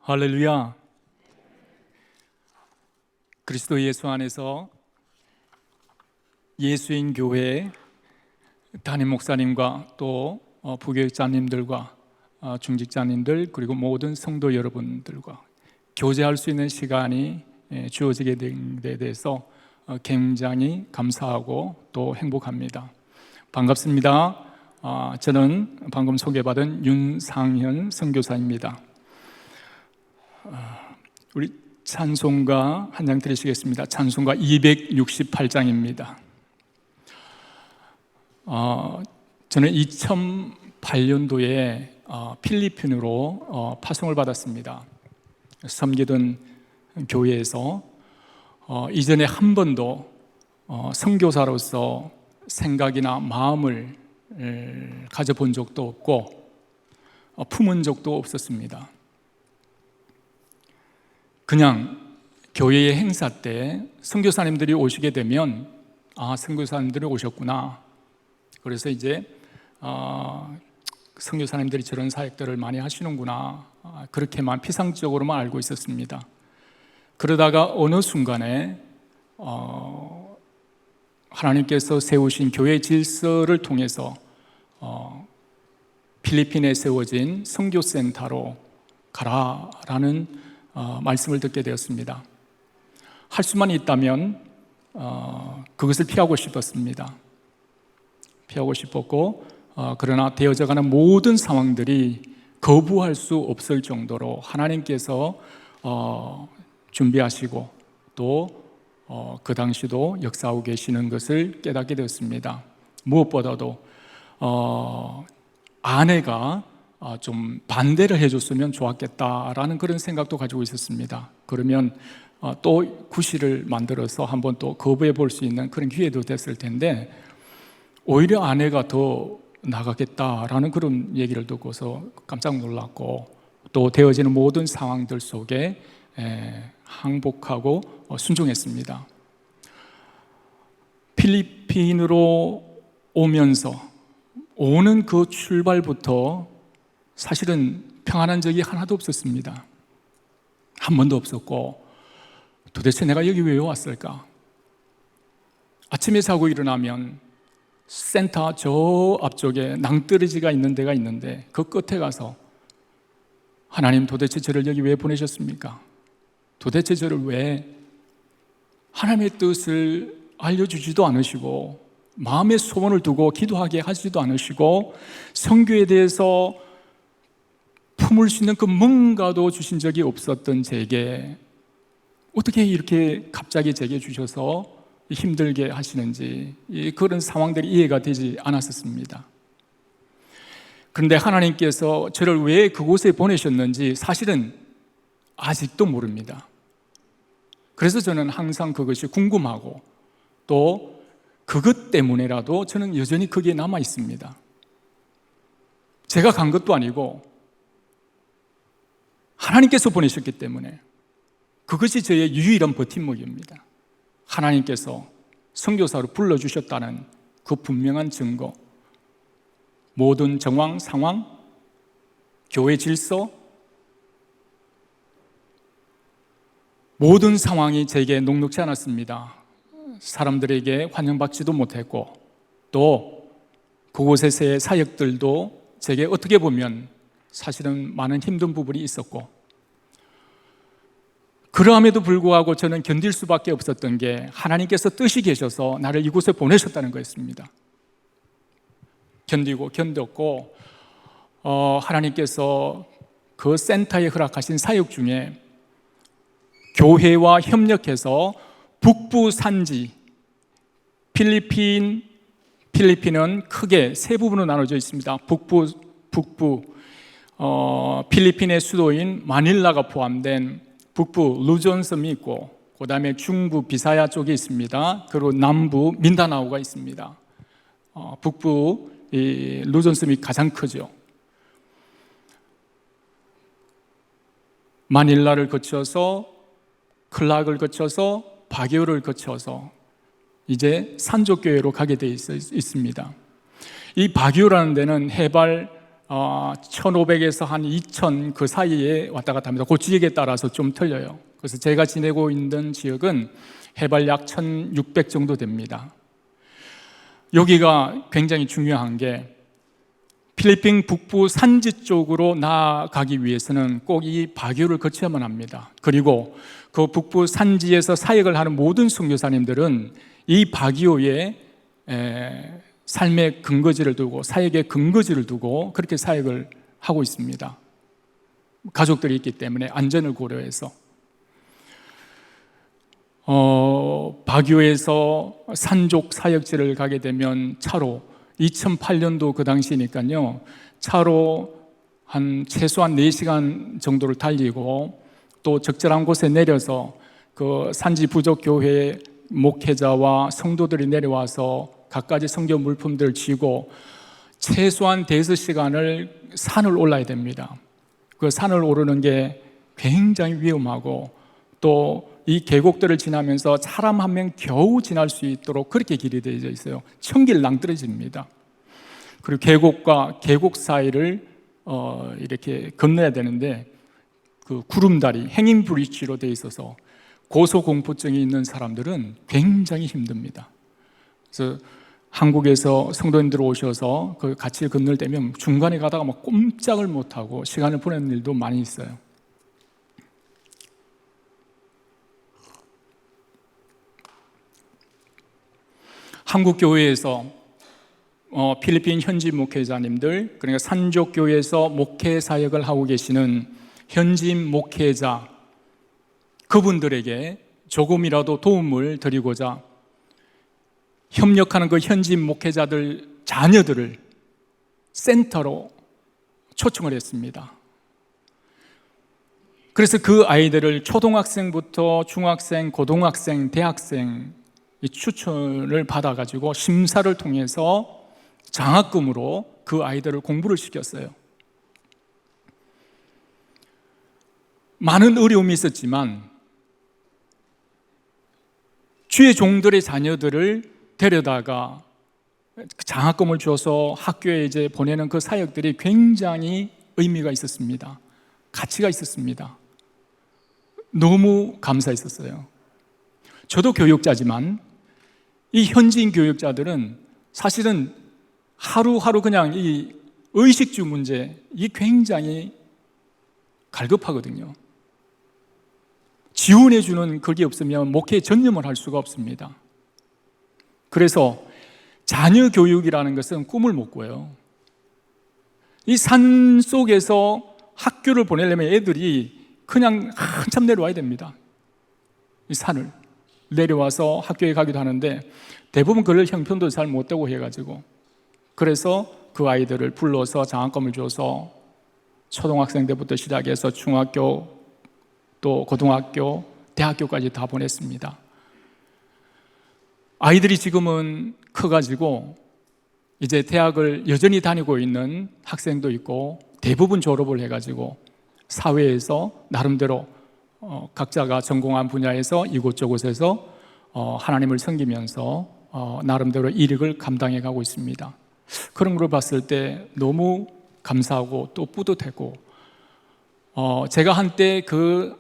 할렐루야. 그리스도 예수 안에서 예수인 교회 담임 목사님과 또 부교육자님들과 중직자님들 그리고 모든 성도 여러분들과 교제할 수 있는 시간이 주어지게 된 데 대해서 굉장히 감사하고 또 행복합니다. 반갑습니다. 저는 방금 소개받은 윤상현 선교사입니다. 우리 찬송가 한 장 드리시겠습니다. 찬송가 268장입니다. 저는 2008년도에 필리핀으로 파송을 받았습니다. 섬기던 교회에서 이전에 한 번도 선교사로서 생각이나 마음을 가져본 적도 없고 품은 적도 없었습니다. 그냥 교회의 행사 때 선교사님들이 오시게 되면 선교사님들이 오셨구나. 그래서 이제 선교사님들이 저런 사역들을 많이 하시는구나. 그렇게만 피상적으로만 알고 있었습니다. 그러다가 어느 순간에 하나님께서 세우신 교회 질서를 통해서 필리핀에 세워진 선교센터로 가라라는 말씀을 듣게 되었습니다. 할 수만 있다면 그것을 피하고 싶었습니다. 피하고 싶었고 그러나 되어져가는 모든 상황들이 거부할 수 없을 정도로 하나님께서 준비하시고 또 그 당시도 역사하고 계시는 것을 깨닫게 되었습니다. 무엇보다도 아내가 좀 반대를 해줬으면 좋았겠다라는 그런 생각도 가지고 있었습니다. 그러면 또 구실을 만들어서 한번 또 거부해 볼 수 있는 그런 기회도 됐을 텐데 오히려 아내가 더 나가겠다라는 그런 얘기를 듣고서 깜짝 놀랐고 또 되어지는 모든 상황들 속에 항복하고 순종했습니다. 필리핀으로 오면서 오는 그 출발부터 사실은 평안한 적이 하나도 없었습니다. 한 번도 없었고 도대체 내가 여기 왜 왔을까? 아침에 자고 일어나면 센터 저 앞쪽에 낭떠러지가 있는 데가 있는데 그 끝에 가서 하나님 도대체 저를 여기 왜 보내셨습니까? 도대체 저를 왜 하나님의 뜻을 알려주지도 않으시고 마음의 소원을 두고 기도하게 하지도 않으시고 선교에 대해서 품을 수 있는 그 뭔가도 주신 적이 없었던 제게 어떻게 이렇게 갑자기 제게 주셔서 힘들게 하시는지 그런 상황들이 이해가 되지 않았었습니다. 그런데 하나님께서 저를 왜 그곳에 보내셨는지 사실은 아직도 모릅니다. 그래서 저는 항상 그것이 궁금하고 또 그것 때문에라도 저는 여전히 거기에 남아 있습니다. 제가 간 것도 아니고 하나님께서 보내셨기 때문에 그것이 저의 유일한 버팀목입니다. 하나님께서 선교사로 불러주셨다는 그 분명한 증거, 모든 정황, 상황, 교회 질서, 모든 상황이 제게 녹록지 않았습니다. 사람들에게 환영받지도 못했고 또 그곳에서의 사역들도 제게 어떻게 보면 사실은 많은 힘든 부분이 있었고 그러함에도 불구하고 저는 견딜 수밖에 없었던 게 하나님께서 뜻이 계셔서 나를 이곳에 보내셨다는 거였습니다. 견뎠고 하나님께서 그 센터에 허락하신 사역 중에 교회와 협력해서 북부 산지 필리핀은 크게 세 부분으로 나눠져 있습니다. 북부 필리핀의 수도인 마닐라가 포함된 북부 루존섬이 있고 그 다음에 중부 비사야 쪽에 있습니다. 그리고 남부 민다나오가 있습니다. 북부 루존섬이 가장 크죠. 마닐라를 거쳐서 클락을 거쳐서 바기오를 거쳐서 이제 산족교회로 가게 돼 있습니다. 이 바기오라는 데는 해발 1500에서 한 2000 그 사이에 왔다 갔다 합니다. 그 지역에 따라서 좀 틀려요. 그래서 제가 지내고 있는 지역은 해발 약 1600 정도 됩니다. 여기가 굉장히 중요한 게 필리핀 북부 산지 쪽으로 나아가기 위해서는 꼭 이 바교를 거쳐야만 합니다. 그리고 그 북부 산지에서 사역을 하는 모든 선교사님들은 이 바기오에 삶의 근거지를 두고 사역의 근거지를 두고 그렇게 사역을 하고 있습니다. 가족들이 있기 때문에 안전을 고려해서 바교에서 산족 사역지를 가게 되면 차로 2008년도 그 당시니까요 차로 최소한 4시간 정도를 달리고 또 적절한 곳에 내려서 그 산지 부족 교회 목회자와 성도들이 내려와서 갖가지 성경 물품들을 쥐고 최소한 5시간을 산을 올라야 됩니다. 그 산을 오르는 게 굉장히 위험하고 또 이 계곡들을 지나면서 사람 한 명 겨우 지날 수 있도록 그렇게 길이 되어져 있어요. 천길 낭떠러집니다. 그리고 계곡과 계곡 사이를 이렇게 건너야 되는데 그 구름다리, 행인 브릿지로 되어 있어서 고소공포증이 있는 사람들은 굉장히 힘듭니다. 그래서 한국에서 성도님들 오셔서 그 같이 건널 때면 중간에 가다가 막 꼼짝을 못하고 시간을 보내는 일도 많이 있어요. 한국 교회에서 필리핀 현지 목회자님들, 그러니까 산족교회에서 목회 사역을 하고 계시는 현지인 목회자 그분들에게 조금이라도 도움을 드리고자 협력하는 그 현지인 목회자들 자녀들을 센터로 초청을 했습니다. 그래서 그 아이들을 초등학생부터 중학생, 고등학생, 대학생 이 추천을 받아가지고 심사를 통해서 장학금으로 그 아이들을 공부를 시켰어요. 많은 어려움이 있었지만 주의 종들의 자녀들을 데려다가 장학금을 줘서 학교에 이제 보내는 그 사역들이 굉장히 의미가 있었습니다. 가치가 있었습니다. 너무 감사했었어요. 저도 교육자지만 이 현지인 교육자들은 사실은 하루하루 그냥 이 의식주 문제 이 굉장히 갈급하거든요. 지원해주는 그게 없으면 목회에 전념을 할 수가 없습니다. 그래서 자녀 교육이라는 것은 꿈을 못 꿔요. 이 산 속에서 학교를 보내려면 애들이 그냥 한참 내려와야 됩니다. 이 산을 내려와서 학교에 가기도 하는데 대부분 그럴 형편도 잘 못 되고 해가지고 그래서 그 아이들을 불러서 장학금을 줘서 초등학생 때부터 시작해서 중학교 또 고등학교, 대학교까지 다 보냈습니다. 아이들이 지금은 커가지고 이제 대학을 여전히 다니고 있는 학생도 있고 대부분 졸업을 해가지고 사회에서 나름대로 각자가 전공한 분야에서 이곳저곳에서 하나님을 섬기면서 나름대로 이력을 감당해 가고 있습니다. 그런 걸 봤을 때 너무 감사하고 또 뿌듯했고 제가 한때 그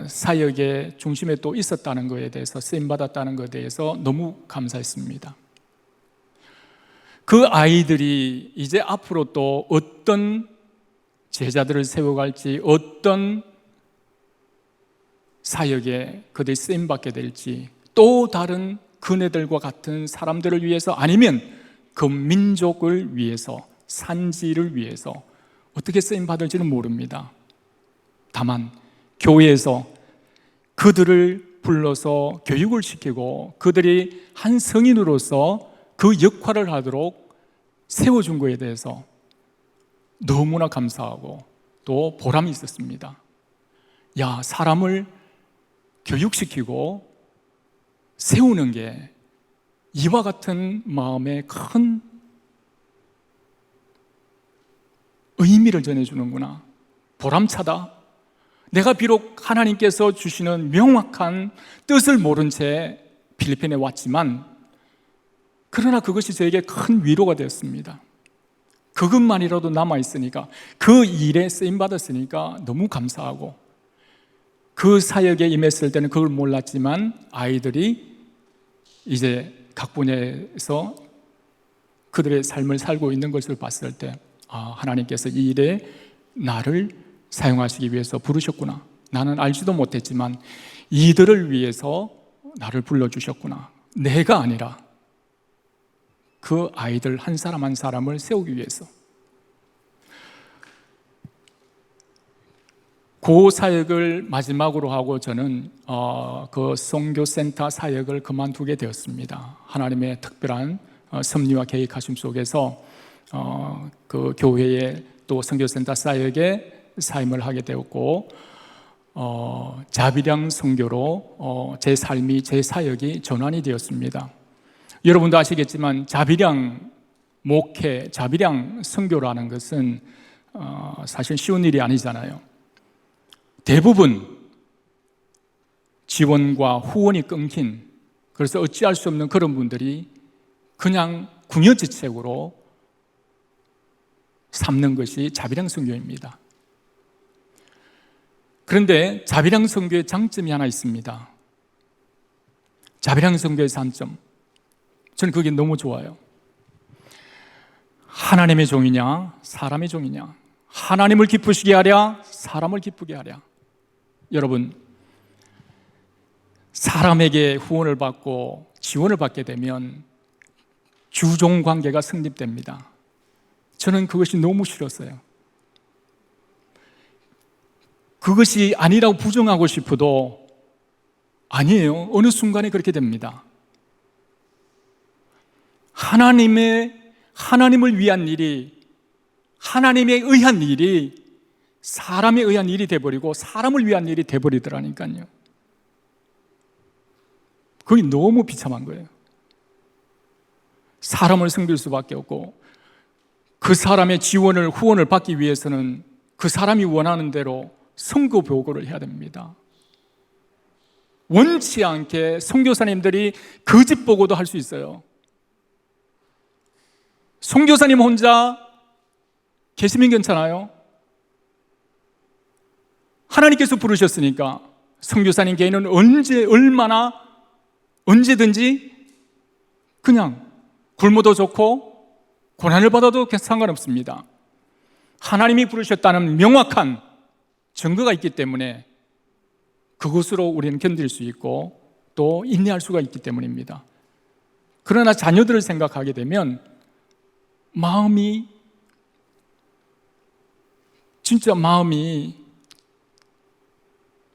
사역의 중심에 또 있었다는 것에 대해서 쓰임받았다는 것에 대해서 너무 감사했습니다. 그 아이들이 이제 앞으로 또 어떤 제자들을 세워갈지 어떤 사역에 그들이 쓰임받게 될지 또 다른 그네들과 같은 사람들을 위해서 아니면 그 민족을 위해서 산지를 위해서 어떻게 쓰임받을지는 모릅니다. 다만 교회에서 그들을 불러서 교육을 시키고 그들이 한 성인으로서 그 역할을 하도록 세워준 것에 대해서 너무나 감사하고 또 보람이 있었습니다. 야, 사람을 교육시키고 세우는 게 이와 같은 마음에 큰 의미를 전해주는구나. 보람차다. 내가 비록 하나님께서 주시는 명확한 뜻을 모른 채 필리핀에 왔지만 그러나 그것이 저에게 큰 위로가 되었습니다. 그것만이라도 남아있으니까, 그 일에 쓰임받았으니까 너무 감사하고, 그 사역에 임했을 때는 그걸 몰랐지만 아이들이 이제 각 분야에서 그들의 삶을 살고 있는 것을 봤을 때, 하나님께서 이 일에 나를 사용하시기 위해서 부르셨구나. 나는 알지도 못했지만 이들을 위해서 나를 불러주셨구나. 내가 아니라 그 아이들 한 사람 한 사람을 세우기 위해서. 그 사역을 마지막으로 하고 저는 그 선교센터 사역을 그만두게 되었습니다. 하나님의 특별한 섭리와 계획하심 속에서 그 교회에 또 선교센터 사역에 사임을 하게 되었고, 자비량 선교로 제 삶이, 제 사역이 전환이 되었습니다. 여러분도 아시겠지만 자비량 목회, 자비량 선교라는 것은 사실 쉬운 일이 아니잖아요. 대부분 지원과 후원이 끊긴, 그래서 어찌할 수 없는 그런 분들이 그냥 궁여지책으로 삼는 것이 자비량 선교입니다. 그런데 자비량 선교의 장점이 하나 있습니다. 자비량 선교의 장점, 저는 그게 너무 좋아요. 하나님의 종이냐 사람의 종이냐, 하나님을 기쁘시게 하랴 사람을 기쁘게 하랴. 여러분, 사람에게 후원을 받고 지원을 받게 되면 주종 관계가 성립됩니다. 저는 그것이 너무 싫었어요. 그것이 아니라고 부정하고 싶어도 아니에요. 어느 순간에 그렇게 됩니다. 하나님을 위한 일이, 하나님에 의한 일이 사람에 의한 일이 돼버리고 사람을 위한 일이 돼버리더라니까요. 그게 너무 비참한 거예요. 사람을 섬길 수밖에 없고, 그 사람의 지원을, 후원을 받기 위해서는 그 사람이 원하는 대로 선거 보고를 해야 됩니다. 원치 않게 선교사님들이 거짓 보고도 할 수 있어요. 선교사님 혼자 계시면 괜찮아요. 하나님께서 부르셨으니까 선교사님 개인은 언제든지 그냥 굶어도 좋고 고난을 받아도 상관없습니다. 하나님이 부르셨다는 명확한 증거가 있기 때문에 그것으로 우리는 견딜 수 있고 또 인내할 수가 있기 때문입니다. 그러나 자녀들을 생각하게 되면 마음이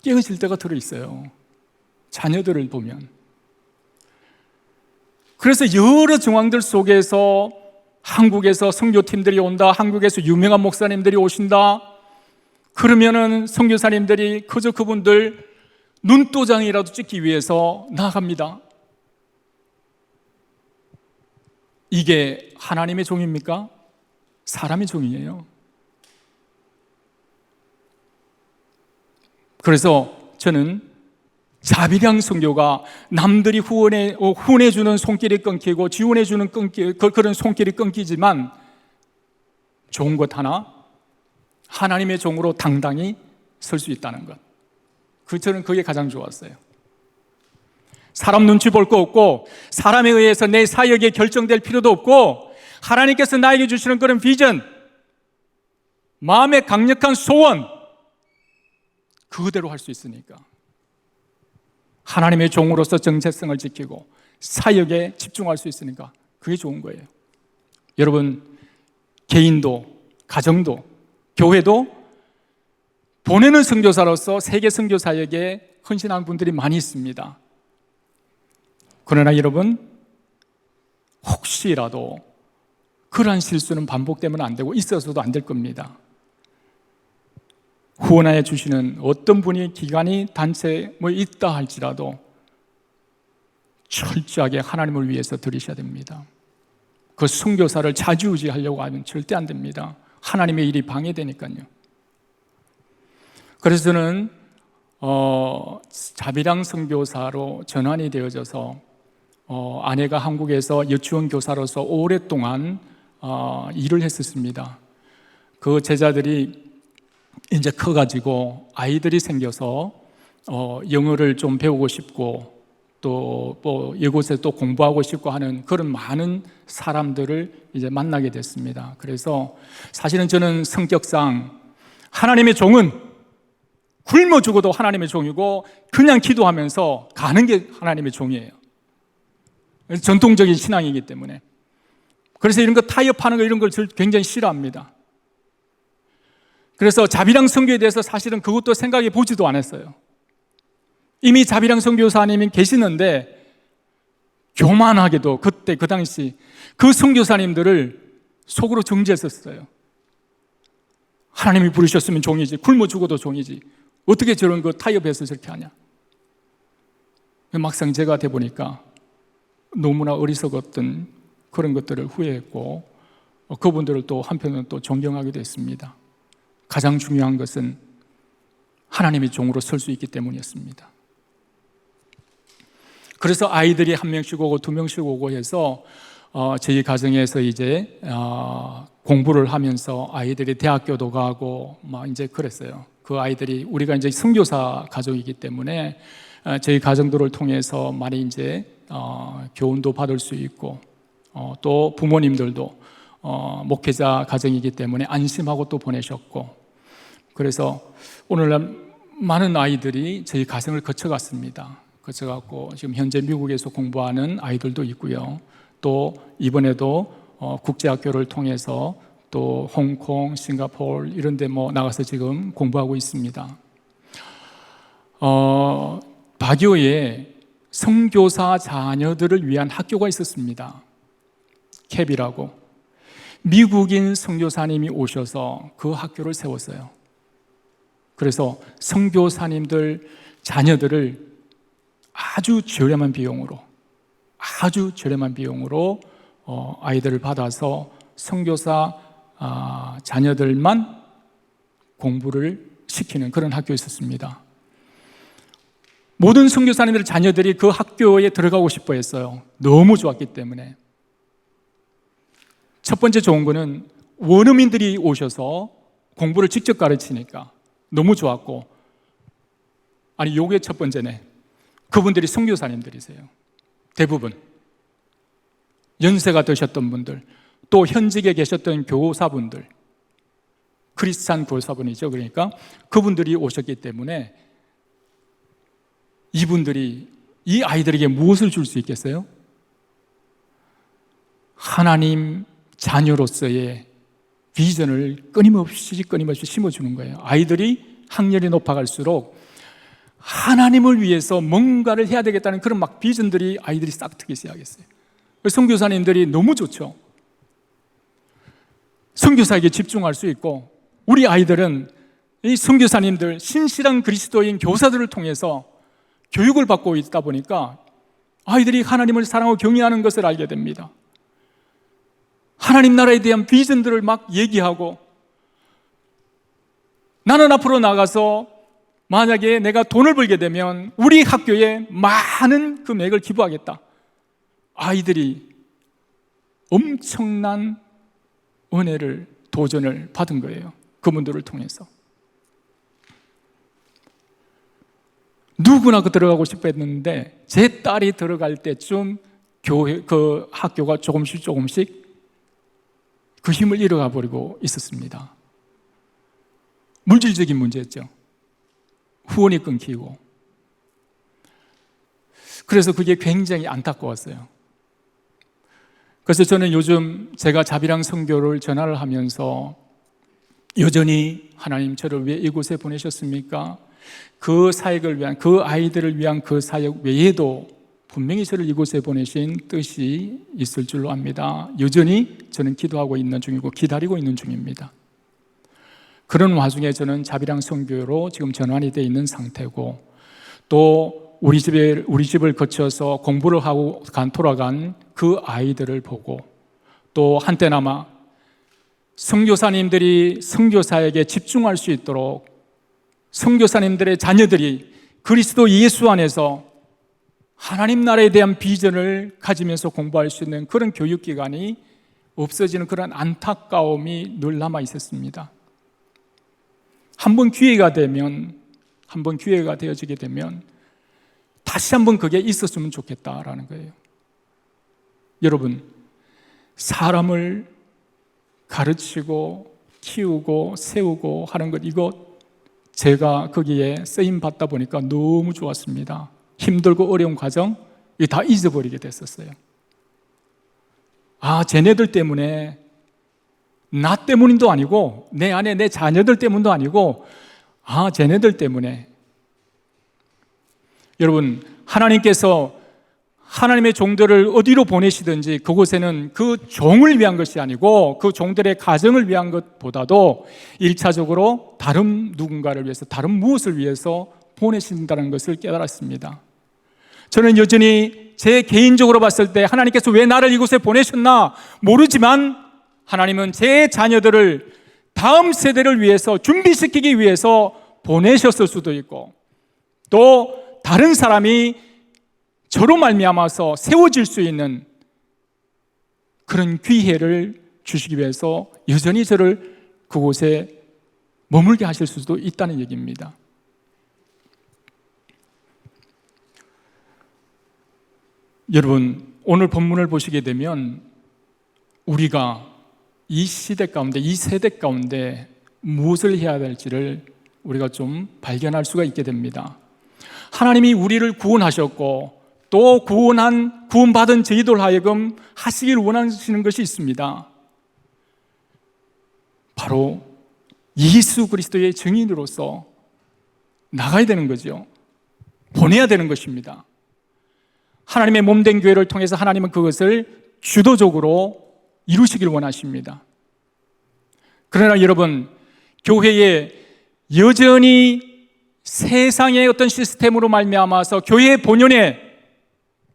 깨어질 때가 들어있어요. 자녀들을 보면. 그래서 여러 정황들 속에서 한국에서 선교팀들이 온다, 한국에서 유명한 목사님들이 오신다, 그러면은 선교사님들이 그저 그분들 눈도장이라도 찍기 위해서 나아갑니다. 이게 하나님의 종입니까? 사람의 종이에요. 그래서 저는 자비량 선교가 남들이 후원해주는 손길이 끊기고 지원해주는 그런 손길이 끊기지만 좋은 것 하나, 하나님의 종으로 당당히 설 수 있다는 것. 저는 그게 가장 좋았어요. 사람 눈치 볼 거 없고 사람에 의해서 내 사역이 결정될 필요도 없고 하나님께서 나에게 주시는 그런 비전, 마음의 강력한 소원, 그대로 할 수 있으니까 하나님의 종으로서 정체성을 지키고 사역에 집중할 수 있으니까 그게 좋은 거예요. 여러분, 개인도 가정도 교회도 보내는 선교사로서 세계 선교 사역에 헌신한 분들이 많이 있습니다. 그러나 여러분, 혹시라도 그러한 실수는 반복되면 안 되고 있어서도 안 될 겁니다. 후원해 주시는 어떤 분이 기관이 단체 있다 할지라도 철저하게 하나님을 위해서 드리셔야 됩니다. 그 선교사를 좌지우지하려고 하면 절대 안 됩니다. 하나님의 일이 방해되니까요. 그래서 저는 자비량 선교사로 전환이 되어져서 아내가 한국에서 유치원 교사로서 오랫동안 일을 했었습니다. 그 제자들이 이제 커가지고 아이들이 생겨서 영어를 좀 배우고 싶고 또 뭐 이곳에 또 공부하고 싶고 하는 그런 많은 사람들을 이제 만나게 됐습니다. 그래서 사실은 저는 성격상 하나님의 종은 굶어 죽어도 하나님의 종이고 그냥 기도하면서 가는 게 하나님의 종이에요. 전통적인 신앙이기 때문에. 그래서 이런 거 타협하는 거 이런 걸 굉장히 싫어합니다. 그래서 자비랑 선교에 대해서 사실은 그것도 생각해 보지도 않았어요. 이미 자비랑 선교사님이 계시는데 교만하게도 그때 그 당시 그 선교사님들을 속으로 정죄했었어요. 하나님이 부르셨으면 종이지, 굶어 죽어도 종이지, 어떻게 저런 거 타협해서 저렇게 하냐. 막상 제가 돼 보니까 너무나 어리석었던 그런 것들을 후회했고 그분들을 또 한편으로는 또 존경하기도 했습니다. 가장 중요한 것은 하나님의 종으로 설 수 있기 때문이었습니다. 그래서 아이들이 한 명씩 오고 두 명씩 오고 해서 저희 가정에서 이제 공부를 하면서 아이들이 대학교도 가고 막 이제 그랬어요. 그 아이들이 우리가 이제 선교사 가족이기 때문에 저희 가정들을 통해서 많이 이제 교훈도 받을 수 있고 또 부모님들도 목회자 가정이기 때문에 안심하고 또 보내셨고, 그래서 오늘날 많은 아이들이 저희 가정을 거쳐갔습니다. 거쳐갔고 지금 현재 미국에서 공부하는 아이들도 있고요. 또 이번에도 국제학교를 통해서 또 홍콩, 싱가포르 이런 데 뭐 나가서 지금 공부하고 있습니다. 바교에 선교사 자녀들을 위한 학교가 있었습니다. 캡이라고. 미국인 선교사님이 오셔서 그 학교를 세웠어요. 그래서 선교사님들 자녀들을 아주 저렴한 비용으로 아이들을 받아서 선교사 자녀들만 공부를 시키는 그런 학교였었습니다. 모든 선교사님들 자녀들이 그 학교에 들어가고 싶어 했어요. 너무 좋았기 때문에. 첫 번째 좋은 거는 원어민들이 오셔서 공부를 직접 가르치니까 너무 좋았고, 아니 요게 첫 번째네. 그분들이 선교사님들이세요. 대부분 연세가 드셨던 분들, 또 현직에 계셨던 교사분들, 크리스찬 교사분이죠. 그러니까 그분들이 오셨기 때문에 이분들이 이 아이들에게 무엇을 줄 수 있겠어요? 하나님 자녀로서의 비전을 끊임없이 심어주는 거예요. 아이들이 학년이 높아갈수록 하나님을 위해서 뭔가를 해야 되겠다는 그런 막 비전들이 아이들이 싹트기 시작했어요. 선교사님들이 너무 좋죠. 선교사에게 집중할 수 있고, 우리 아이들은 이 선교사님들, 신실한 그리스도인 교사들을 통해서 교육을 받고 있다 보니까 아이들이 하나님을 사랑하고 경외하는 것을 알게 됩니다. 하나님 나라에 대한 비전들을 막 얘기하고, 나는 앞으로 나가서 만약에 내가 돈을 벌게 되면 우리 학교에 많은 금액을 기부하겠다. 아이들이 엄청난 은혜를, 도전을 받은 거예요. 그분들을 통해서. 누구나 들어가고 싶어 했는데 제 딸이 들어갈 때쯤 그 학교가 조금씩 그 힘을 잃어가 버리고 있었습니다. 물질적인 문제였죠. 후원이 끊기고. 그래서 그게 굉장히 안타까웠어요. 그래서 저는 요즘 제가 자비랑 선교를 전화를 하면서 여전히 하나님 저를 왜 이곳에 보내셨습니까? 그 사역을 위한, 그 아이들을 위한 그 사역 외에도 분명히 저를 이곳에 보내신 뜻이 있을 줄로 압니다. 여전히 저는 기도하고 있는 중이고 기다리고 있는 중입니다. 그런 와중에 저는 자비랑 선교로 지금 전환이 되어 있는 상태고, 또 우리 집을 거쳐서 공부를 하고 돌아간 그 아이들을 보고, 또 한때나마 선교사님들이 선교사에게 집중할 수 있도록 선교사님들의 자녀들이 그리스도 예수 안에서 하나님 나라에 대한 비전을 가지면서 공부할 수 있는 그런 교육기관이 없어지는 그런 안타까움이 늘 남아 있었습니다. 한번 기회가 되어지게 되면 다시 한번 그게 있었으면 좋겠다라는 거예요. 여러분, 사람을 가르치고 키우고 세우고 하는 것, 이거 제가 거기에 쓰임 받다 보니까 너무 좋았습니다. 힘들고 어려운 과정, 이게 다 잊어버리게 됐었어요. 쟤네들 때문에, 나 때문도 아니고 내 안에 내 자녀들 때문도 아니고 쟤네들 때문에. 여러분, 하나님께서 하나님의 종들을 어디로 보내시든지 그곳에는 그 종을 위한 것이 아니고 그 종들의 가정을 위한 것보다도 1차적으로 다른 누군가를 위해서, 다른 무엇을 위해서 보내신다는 것을 깨달았습니다. 저는 여전히 제 개인적으로 봤을 때 하나님께서 왜 나를 이곳에 보내셨나 모르지만 하나님은 제 자녀들을 다음 세대를 위해서 준비시키기 위해서 보내셨을 수도 있고, 또 다른 사람이 저로 말미암아서 세워질 수 있는 그런 기회를 주시기 위해서 여전히 저를 그곳에 머물게 하실 수도 있다는 얘기입니다. 여러분, 오늘 본문을 보시게 되면 우리가 이 시대 가운데, 이 세대 가운데 무엇을 해야 될지를 우리가 좀 발견할 수가 있게 됩니다. 하나님이 우리를 구원하셨고 또 구원받은 저희들 하여금 하시길 원하시는 것이 있습니다. 바로 예수 그리스도의 증인으로서 나가야 되는 거죠. 보내야 되는 것입니다. 하나님의 몸된 교회를 통해서 하나님은 그것을 주도적으로 이루시길 원하십니다. 그러나 여러분, 교회에 여전히 세상의 어떤 시스템으로 말미암아서 교회의 본연의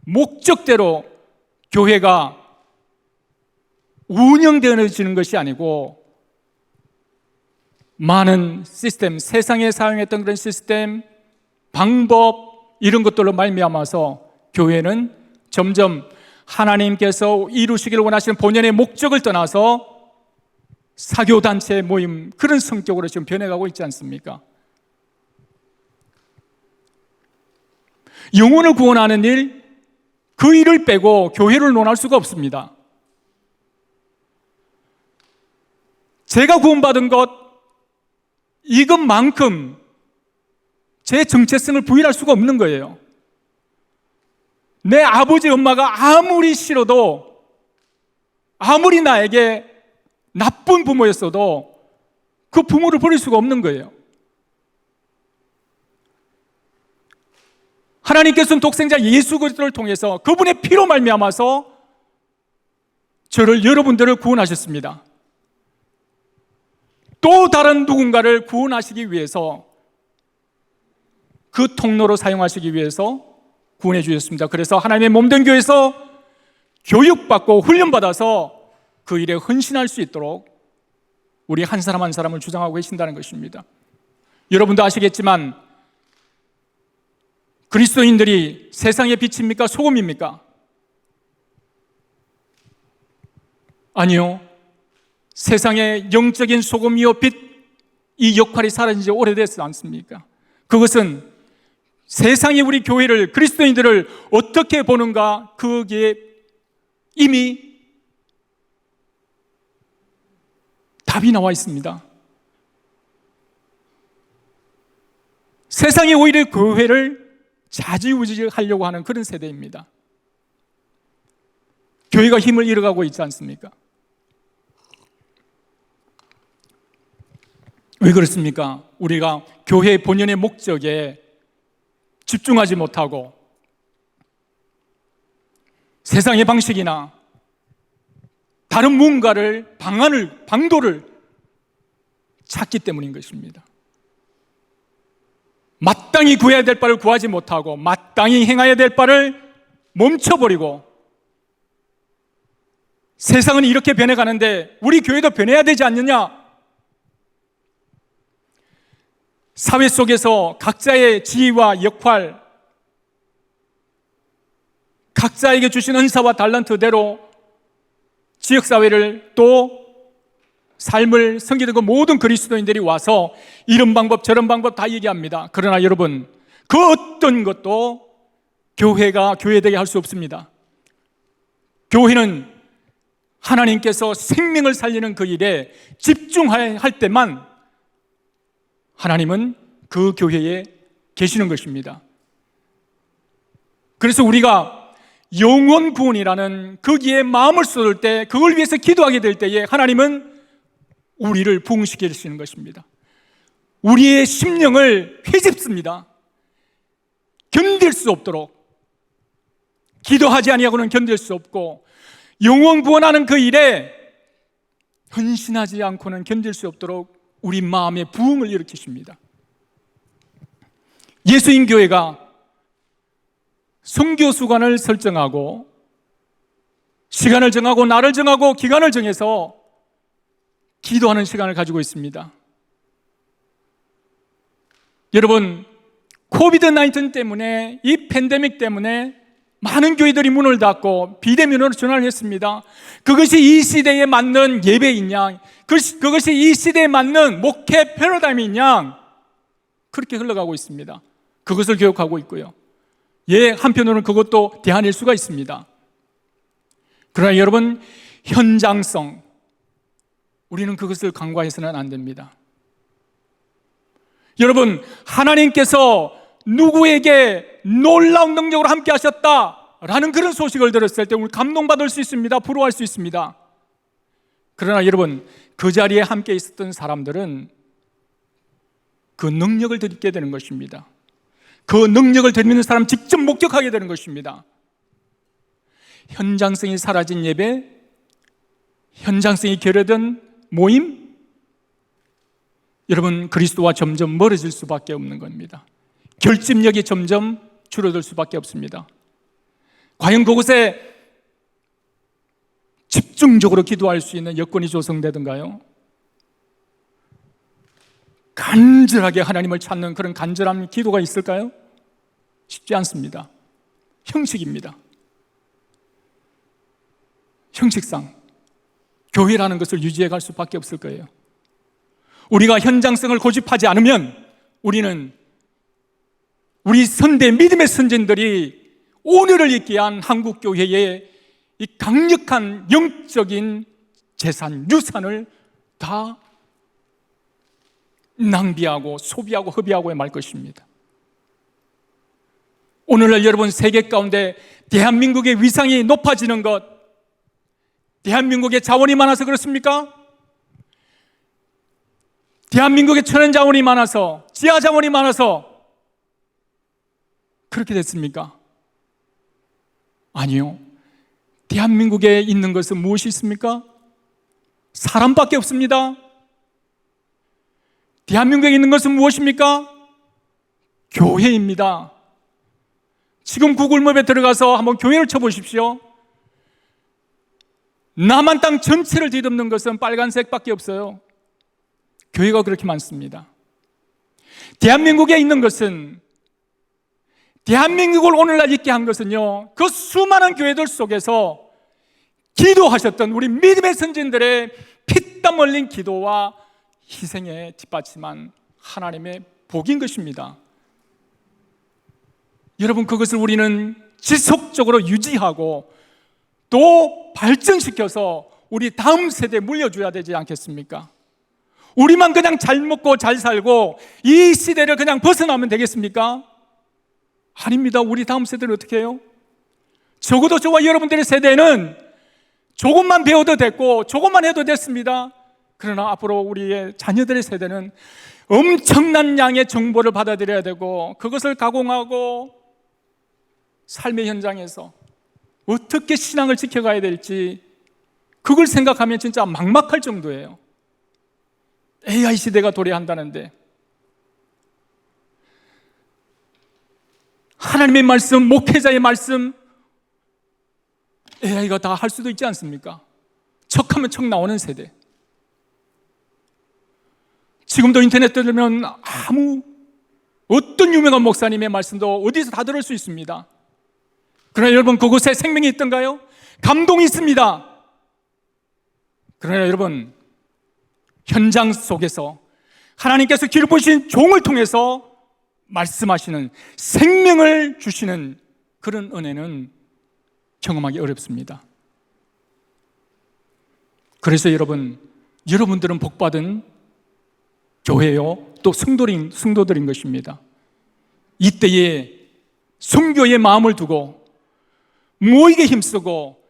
목적대로 교회가 운영되어지는 것이 아니고 많은 시스템, 세상에 사용했던 그런 시스템, 방법, 이런 것들로 말미암아서 교회는 점점 하나님께서 이루시길 원하시는 본연의 목적을 떠나서 사교단체 모임, 그런 성격으로 지금 변해가고 있지 않습니까? 영혼을 구원하는 일, 그 일을 빼고 교회를 논할 수가 없습니다. 제가 구원받은 것, 이것만큼 제 정체성을 부인할 수가 없는 거예요. 내 아버지, 엄마가 아무리 싫어도, 아무리 나에게 나쁜 부모였어도 그 부모를 버릴 수가 없는 거예요. 하나님께서는 독생자 예수 그리스도를 통해서 그분의 피로 말미암아서 저를, 여러분들을 구원하셨습니다. 또 다른 누군가를 구원하시기 위해서, 그 통로로 사용하시기 위해서 구원해 주셨습니다. 그래서 하나님의 몸된 교회에서 교육받고 훈련받아서 그 일에 헌신할 수 있도록 우리 한 사람 한 사람을 주장하고 계신다는 것입니다. 여러분도 아시겠지만 그리스도인들이 세상의 빛입니까? 소금입니까? 아니요. 세상의 영적인 소금이요 빛, 이 역할이 사라진 지 오래됐지 않습니까? 그것은 세상이 우리 교회를, 그리스도인들을 어떻게 보는가, 거기에 이미 답이 나와 있습니다. 세상이 오히려 교회를 좌지우지하려고 하는 그런 세대입니다. 교회가 힘을 잃어가고 있지 않습니까? 왜 그렇습니까? 우리가 교회의 본연의 목적에 집중하지 못하고 세상의 방식이나 다른 무언가를, 방도를 찾기 때문인 것입니다. 마땅히 구해야 될 바를 구하지 못하고 마땅히 행해야 될 바를 멈춰버리고, 세상은 이렇게 변해가는데 우리 교회도 변해야 되지 않느냐? 사회 속에서 각자의 지위와 역할, 각자에게 주신 은사와 달란트대로 지역사회를 또 삶을 섬기는 그 모든 그리스도인들이 와서 이런 방법 저런 방법 다 얘기합니다. 그러나 여러분, 그 어떤 것도 교회가 교회되게 할 수 없습니다. 교회는 하나님께서 생명을 살리는 그 일에 집중할 때만 하나님은 그 교회에 계시는 것입니다. 그래서 우리가 영혼 구원이라는 거기에 마음을 쏟을 때, 그걸 위해서 기도하게 될 때에 하나님은 우리를 부흥시키시는 것입니다. 우리의 심령을 회집습니다. 견딜 수 없도록, 기도하지 아니하고는 견딜 수 없고, 영혼 구원하는 그 일에 헌신하지 않고는 견딜 수 없도록 우리 마음에 부흥을 일으키십니다. 예수인 교회가 선교 수간을 설정하고 시간을 정하고 날을 정하고 기간을 정해서 기도하는 시간을 가지고 있습니다. 여러분, 코비드-19 때문에, 이 팬데믹 때문에 많은 교회들이 문을 닫고 비대면으로 전환을 했습니다. 그것이 이 시대에 맞는 예배인 양, 그것이 이 시대에 맞는 목회 패러다임인 양, 그렇게 흘러가고 있습니다. 그것을 교육하고 있고요. 한편으로는 그것도 대안일 수가 있습니다. 그러나 여러분, 현장성, 우리는 그것을 간과해서는 안 됩니다. 여러분, 하나님께서 누구에게 놀라운 능력으로 함께 하셨다라는 그런 소식을 들었을 때 우리 감동받을 수 있습니다. 부러워할 수 있습니다. 그러나 여러분, 그 자리에 함께 있었던 사람들은 그 능력을 드리게 되는 것입니다. 그 능력을 드리는 사람 직접 목격하게 되는 것입니다. 현장성이 사라진 예배, 현장성이 결여된 모임, 여러분, 그리스도와 점점 멀어질 수밖에 없는 겁니다. 결집력이 점점 줄어들 수밖에 없습니다. 과연 그곳에 집중적으로 기도할 수 있는 여건이 조성되던가요? 간절하게 하나님을 찾는 그런 간절한 기도가 있을까요? 쉽지 않습니다. 형식입니다. 형식상 교회라는 것을 유지해 갈 수밖에 없을 거예요. 우리가 현장성을 고집하지 않으면 우리는 우리 선대 믿음의 선진들이 오늘을 있게 한 한국교회의 이 강력한 영적인 재산, 유산을 다 낭비하고 소비하고 허비하고 말 것입니다. 오늘날 여러분, 세계 가운데 대한민국의 위상이 높아지는 것, 대한민국의 자원이 많아서 그렇습니까? 대한민국의 천연자원이 많아서, 지하자원이 많아서 그렇게 됐습니까? 아니요. 대한민국에 있는 것은 무엇이 있습니까? 사람밖에 없습니다. 대한민국에 있는 것은 무엇입니까? 교회입니다. 지금 구글맵에 들어가서 한번 교회를 쳐보십시오. 남한 땅 전체를 뒤덮는 것은 빨간색밖에 없어요. 교회가 그렇게 많습니다. 대한민국에 있는 것은, 대한민국을 오늘날 있게 한 것은요, 그 수많은 교회들 속에서 기도하셨던 우리 믿음의 선진들의 피땀 흘린 기도와 희생에 뒷받침한 하나님의 복인 것입니다. 여러분, 그것을 우리는 지속적으로 유지하고 또 발전시켜서 우리 다음 세대에 물려줘야 되지 않겠습니까? 우리만 그냥 잘 먹고 잘 살고 이 시대를 그냥 벗어나면 되겠습니까? 아닙니다. 우리 다음 세대는 어떻게 해요? 적어도 저와 여러분들의 세대는 조금만 배워도 됐고 조금만 해도 됐습니다. 그러나 앞으로 우리의 자녀들의 세대는 엄청난 양의 정보를 받아들여야 되고 그것을 가공하고 삶의 현장에서 어떻게 신앙을 지켜가야 될지 그걸 생각하면 진짜 막막할 정도예요. AI 시대가 도래한다는데 하나님의 말씀, 목회자의 말씀 AI가 다 할 수도 있지 않습니까? 척하면 척 나오는 세대. 지금도 인터넷 들으면 어떤 유명한 목사님의 말씀도 어디서 다 들을 수 있습니다. 그러나 여러분, 그곳에 생명이 있던가요? 감동이 있습니다. 그러나 여러분, 현장 속에서 하나님께서 기르신 종을 통해서 말씀하시는, 생명을 주시는 그런 은혜는 경험하기 어렵습니다. 그래서 여러분들은 복받은 교회요, 또 성도들인 것입니다. 이때에 선교의 마음을 두고 모이게 힘쓰고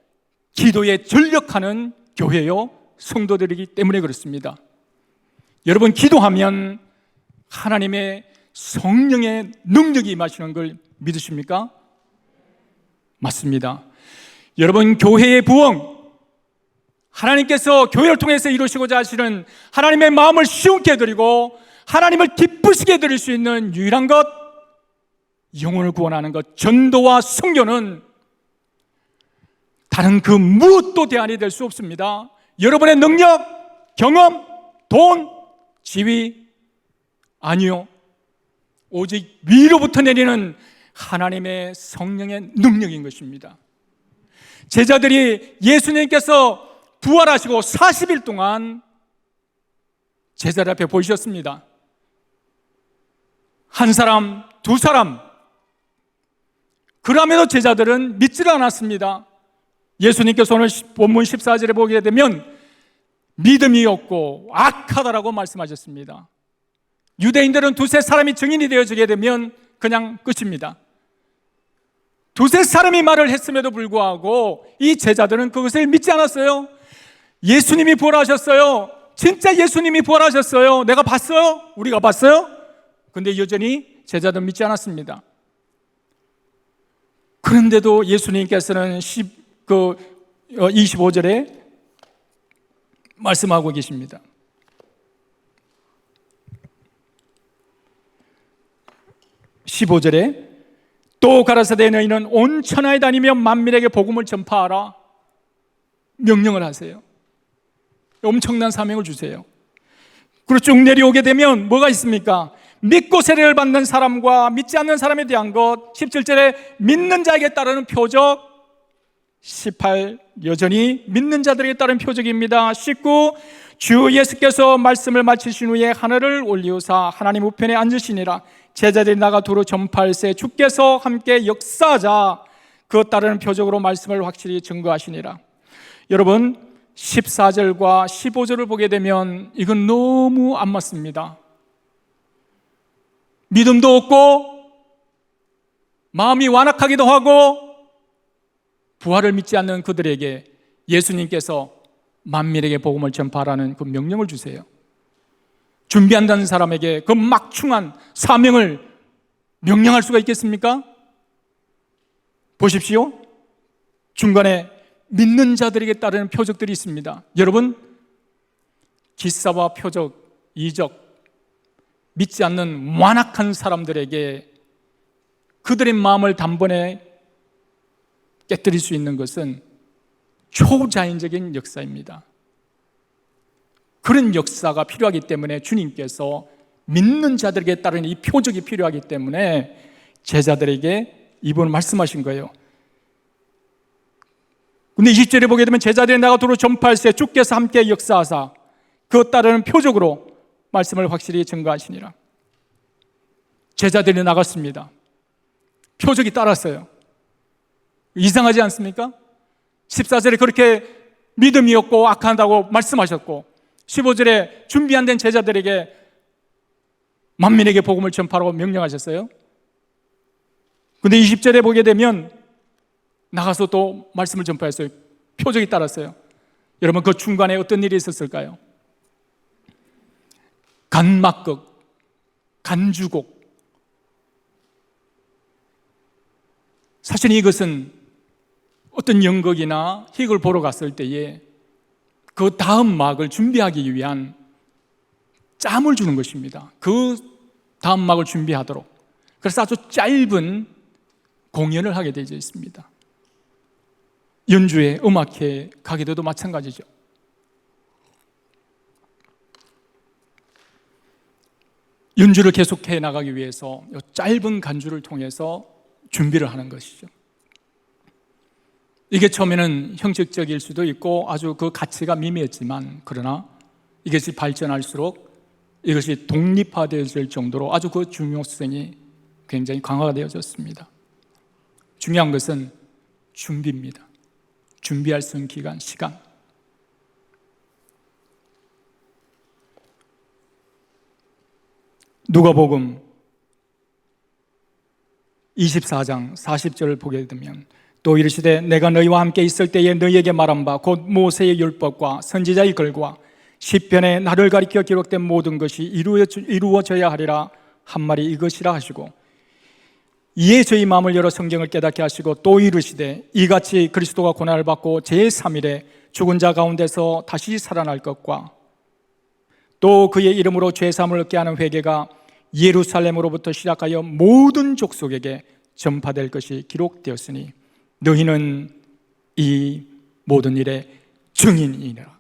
기도에 전력하는 교회요, 성도들이기 때문에 그렇습니다. 여러분, 기도하면 하나님의 성령의 능력이 임하시는 걸 믿으십니까? 맞습니다. 여러분, 교회의 부흥, 하나님께서 교회를 통해서 이루시고자 하시는 하나님의 마음을 시원케 해드리고 하나님을 기쁘시게 해드릴 수 있는 유일한 것, 영혼을 구원하는 것, 전도와 선교는 다른 그 무엇도 대안이 될 수 없습니다. 여러분의 능력, 경험, 돈, 지위, 아니요, 오직 위로부터 내리는 하나님의 성령의 능력인 것입니다. 제자들이 예수님께서 부활하시고 40일 동안 제자들 앞에 보이셨습니다. 한 사람, 두 사람. 그럼에도 제자들은 믿지를 않았습니다. 예수님께서 오늘 본문 14절에 보게 되면 믿음이 없고 악하다라고 말씀하셨습니다. 유대인들은 두세 사람이 증인이 되어지게 되면 그냥 끝입니다. 두세 사람이 말을 했음에도 불구하고 이 제자들은 그것을 믿지 않았어요. 예수님이 부활하셨어요. 진짜 예수님이 부활하셨어요. 내가 봤어요? 우리가 봤어요? 근데 여전히 제자들은 믿지 않았습니다. 그런데도 예수님께서는 25절에 말씀하고 계십니다. 15절에 또 가라사대 너희는 온 천하에 다니며 만민에게 복음을 전파하라 명령을 하세요. 엄청난 사명을 주세요. 그리고 쭉 내려오게 되면 뭐가 있습니까? 믿고 세례를 받는 사람과 믿지 않는 사람에 대한 것, 17절에 믿는 자에게 따르는 표적, 18 여전히 믿는 자들에게 따른 표적입니다. 19 주 예수께서 말씀을 마치신 후에 하늘을 올리우사 하나님 우편에 앉으시니라. 제자들이 나가 두루 전파할세 주께서 함께 역사하자 그것 따르는 표적으로 말씀을 확실히 증거하시니라. 여러분, 14절과 15절을 보게 되면 이건 너무 안 맞습니다. 믿음도 없고 마음이 완악하기도 하고 부활을 믿지 않는 그들에게 예수님께서 만민에게 복음을 전파하라는 그 명령을 주세요. 준비한다는 사람에게 그 막중한 사명을 명령할 수가 있겠습니까? 보십시오. 중간에 믿는 자들에게 따르는 표적들이 있습니다. 여러분, 기사와 표적, 이적, 믿지 않는 완악한 사람들에게 그들의 마음을 단번에 깨뜨릴 수 있는 것은 초자연적인 역사입니다. 그런 역사가 필요하기 때문에 주님께서 믿는 자들에게 따르는 이 표적이 필요하기 때문에 제자들에게 이번 말씀하신 거예요. 근데 20절에 보게 되면 제자들이 나가 도로 전파할세 주께서 함께 역사하사 그것 따르는 표적으로 말씀을 확실히 증거하시니라. 제자들이 나갔습니다. 표적이 따랐어요. 이상하지 않습니까? 14절에 그렇게 믿음이 없고 악한다고 말씀하셨고 15절에 준비 안 된 제자들에게 만민에게 복음을 전파하라고 명령하셨어요. 근데 20절에 보게 되면 나가서 또 말씀을 전파했어요. 표적이 따랐어요. 여러분, 그 중간에 어떤 일이 있었을까요? 간막극, 간주곡. 사실 이것은 어떤 연극이나 희극을 보러 갔을 때에 그 다음 막을 준비하기 위한 짬을 주는 것입니다. 그 다음 막을 준비하도록. 그래서 아주 짧은 공연을 하게 되어 있습니다. 연주회, 음악회 가게 돼도 마찬가지죠. 연주를 계속해 나가기 위해서 이 짧은 간주를 통해서 준비를 하는 것이죠. 이게 처음에는 형식적일 수도 있고 아주 그 가치가 미미했지만, 그러나 이것이 발전할수록 이것이 독립화되어질 정도로 아주 그 중요성이 굉장히 강화가 되어졌습니다. 중요한 것은 준비입니다. 준비할 수 있는 기간, 시간. 누가복음 24장 40절을 보게 되면, 또 이르시되 내가 너희와 함께 있을 때에 너희에게 말한 바 곧 모세의 율법과 선지자의 글과 시편에 나를 가리켜 기록된 모든 것이 이루어져야 하리라 한 말이 이것이라 하시고, 이에 저희 마음을 열어 성경을 깨닫게 하시고, 또 이르시되 이같이 그리스도가 고난을 받고 제3일에 죽은 자 가운데서 다시 살아날 것과 또 그의 이름으로 죄사함을 얻게 하는 회개가 예루살렘으로부터 시작하여 모든 족속에게 전파될 것이 기록되었으니 너희는 이 모든 일의 증인이니라.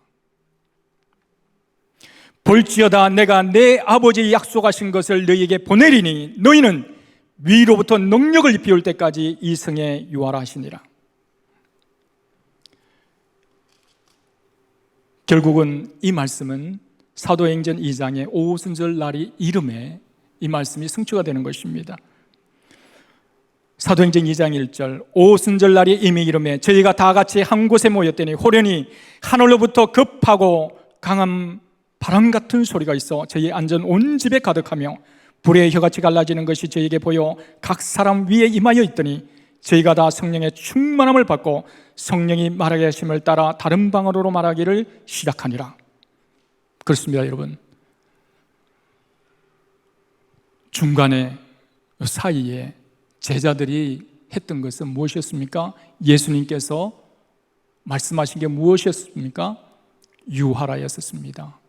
볼지어다 내가 내 아버지 약속하신 것을 너희에게 보내리니 너희는 위로부터 능력을 입히올 때까지 이 성에 유하라 하시니라. 결국은 이 말씀은 사도행전 2장의 오순절 날이 이름에 이 말씀이 성취가 되는 것입니다. 사도행전 2장 1절, 오순절 날이 이미 이름에 저희가 다 같이 한 곳에 모였더니 호련히 하늘로부터 급하고 강한 바람 같은 소리가 있어 저희 앉은 온 집에 가득하며 불의 혀같이 갈라지는 것이 저희에게 보여 각 사람 위에 임하여 있더니 저희가 다 성령의 충만함을 받고 성령이 말하게 하심을 따라 다른 방언으로 말하기를 시작하니라. 그렇습니다, 여러분. 중간에 사이에 제자들이 했던 것은 무엇이었습니까? 예수님께서 말씀하신 게 무엇이었습니까? 유하라였습니다.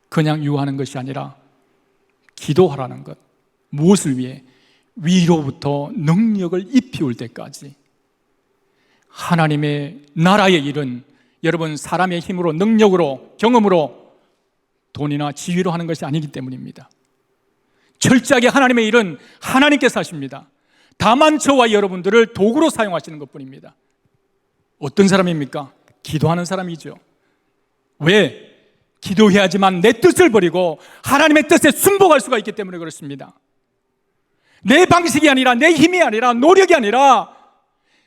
그냥 유하는 것이 아니라 기도하라는 것. 무엇을 위해? 위로부터 능력을 입히올 때까지. 하나님의 나라의 일은 여러분 사람의 힘으로, 능력으로, 경험으로, 돈이나 지위로 하는 것이 아니기 때문입니다. 철저하게 하나님의 일은 하나님께서 하십니다. 다만 저와 여러분들을 도구로 사용하시는 것뿐입니다. 어떤 사람입니까? 기도하는 사람이죠. 왜? 기도해야지만 내 뜻을 버리고 하나님의 뜻에 순복할 수가 있기 때문에 그렇습니다. 내 방식이 아니라, 내 힘이 아니라, 노력이 아니라,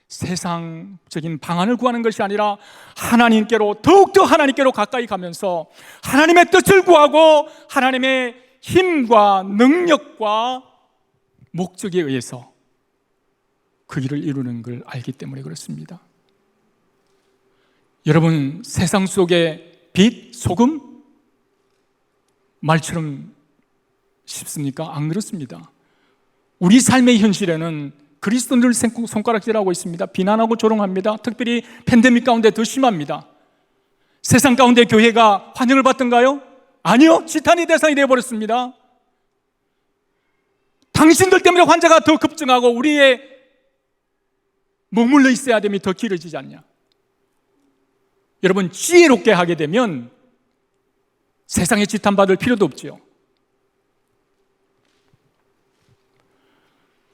세상적인 방안을 구하는 것이 아니라 하나님께로, 더욱더 하나님께로 가까이 가면서 하나님의 뜻을 구하고 하나님의 힘과 능력과 목적에 의해서 그 일을 이루는 걸 알기 때문에 그렇습니다. 여러분, 세상 속의 빛, 소금? 말처럼 쉽습니까? 안 그렇습니다. 우리 삶의 현실에는 그리스도인들 손가락질하고 있습니다. 비난하고 조롱합니다. 특별히 팬데믹 가운데 더 심합니다. 세상 가운데 교회가 환영을 받던가요? 아니요, 지탄이 대상이 되어버렸습니다. 당신들 때문에 환자가 더 급증하고 우리의 머물러 있어야 됨이 더 길어지지 않냐. 여러분, 지혜롭게 하게 되면 세상에 지탄받을 필요도 없지요.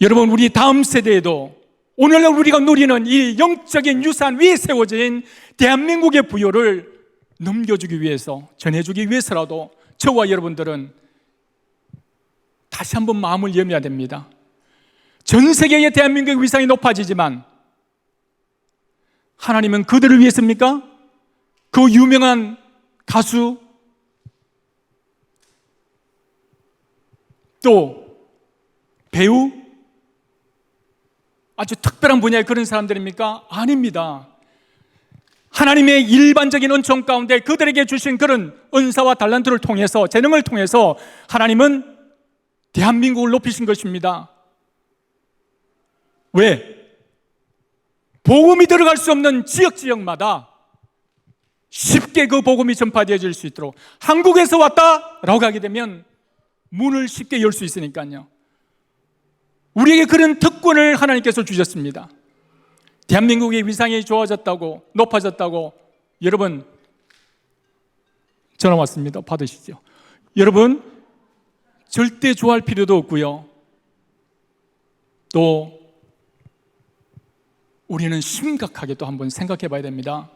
여러분, 우리 다음 세대에도 오늘날 우리가 누리는 이 영적인 유산 위에 세워진 대한민국의 부요를 넘겨주기 위해서, 전해주기 위해서라도 저와 여러분들은 다시 한번 마음을 열어야 됩니다. 전 세계의 대한민국의 위상이 높아지지만 하나님은 그들을 위해서입니까? 그 유명한 가수, 또 배우, 아주 특별한 분야의 그런 사람들입니까? 아닙니다. 하나님의 일반적인 은총 가운데 그들에게 주신 그런 은사와 달란트를 통해서, 재능을 통해서 하나님은 대한민국을 높이신 것입니다. 왜? 복음이 들어갈 수 없는 지역마다 쉽게 그 복음이 전파되어질 수 있도록, 한국에서 왔다라고 하게 되면 문을 쉽게 열 수 있으니까요. 우리에게 그런 특권을 하나님께서 주셨습니다. 대한민국의 위상이 좋아졌다고, 높아졌다고, 여러분 전화 왔습니다. 받으시죠. 여러분, 절대 좋아할 필요도 없고요. 또 우리는 심각하게 또 한번 생각해 봐야 됩니다.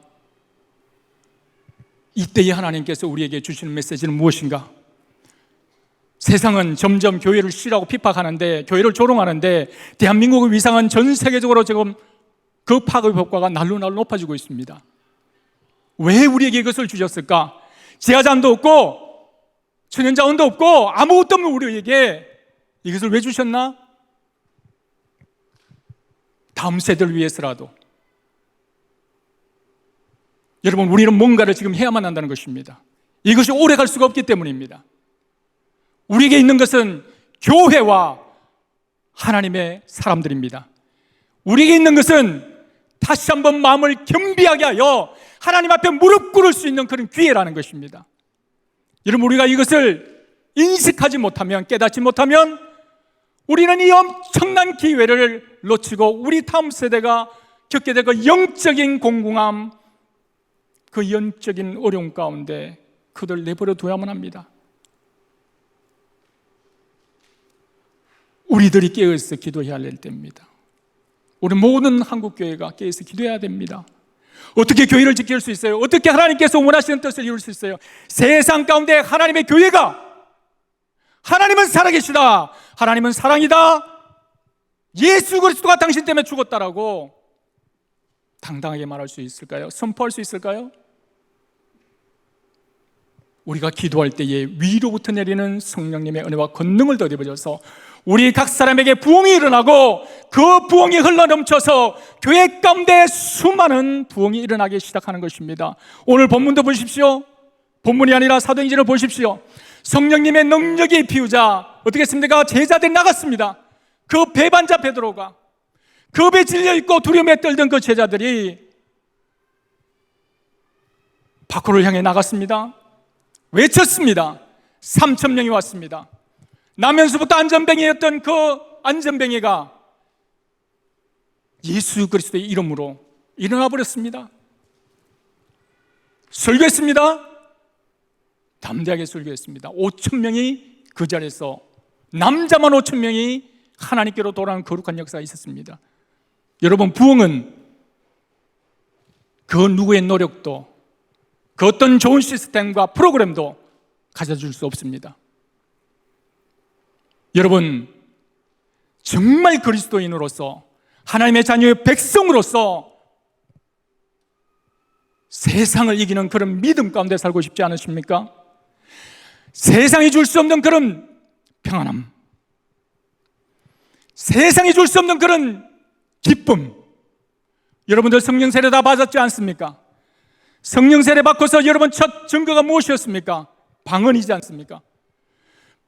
이때에 하나님께서 우리에게 주시는 메시지는 무엇인가? 세상은 점점 교회를 싫어하고 핍박하는데, 교회를 조롱하는데, 대한민국의 위상은 전 세계적으로 지금 그 파급 효과가 날로 높아지고 있습니다. 왜 우리에게 이것을 주셨을까? 지하자원도 없고 천연자원도 없고 아무것도 없는 우리에게 이것을 왜 주셨나? 다음 세대를 위해서라도. 여러분, 우리는 뭔가를 지금 해야만 한다는 것입니다. 이것이 오래 갈 수가 없기 때문입니다. 우리에게 있는 것은 교회와 하나님의 사람들입니다. 우리에게 있는 것은 다시 한번 마음을 겸비하게 하여 하나님 앞에 무릎 꿇을 수 있는 그런 기회라는 것입니다. 여러분, 우리가 이것을 인식하지 못하면, 깨닫지 못하면 우리는 이 엄청난 기회를 놓치고 우리 다음 세대가 겪게 될 그 영적인 공공함, 그 영적인 어려움 가운데 그들 내버려 둬야만 합니다. 우리들이 깨어서 기도해야 할 때입니다. 우리 모든 한국교회가 깨어서 기도해야 됩니다. 어떻게 교회를 지킬 수 있어요? 어떻게 하나님께서 원하시는 뜻을 이룰 수 있어요? 세상 가운데 하나님의 교회가, 하나님은 살아계시다, 하나님은 사랑이다, 예수 그리스도가 당신 때문에 죽었다라고 당당하게 말할 수 있을까요? 선포할 수 있을까요? 우리가 기도할 때에 위로부터 내리는 성령님의 은혜와 권능을 더입어져서 우리 각 사람에게 부흥이 일어나고 그 부흥이 흘러넘쳐서 교회 가운데 수많은 부흥이 일어나기 시작하는 것입니다. 오늘 본문도 보십시오. 본문이 아니라 사도행전을 보십시오. 성령님의 능력이 비우자 어떻게 했습니까? 제자들이 나갔습니다. 그 배반자 베드로가, 그 배에 질려있고 두려움에 떨던 그 제자들이 밖으로 향해 나갔습니다. 외쳤습니다. 3,000명이 왔습니다. 나면서부터 안전뱅이였던 그 안전뱅이가 예수 그리스도의 이름으로 일어나 버렸습니다. 설교했습니다. 담대하게 설교했습니다. 5,000명이 그 자리에서, 남자만 5,000명이 하나님께로 돌아오는 거룩한 역사가 있었습니다. 여러분, 부흥은 그 누구의 노력도, 그 어떤 좋은 시스템과 프로그램도 가져줄 수 없습니다. 여러분, 정말 그리스도인으로서, 하나님의 자녀의 백성으로서 세상을 이기는 그런 믿음 가운데 살고 싶지 않으십니까? 세상이 줄 수 없는 그런 평안함, 세상이 줄 수 없는 그런 기쁨. 여러분들 성령 세례 다 받았지 않습니까? 성령 세례 받고서 여러분 첫 증거가 무엇이었습니까? 방언이지 않습니까?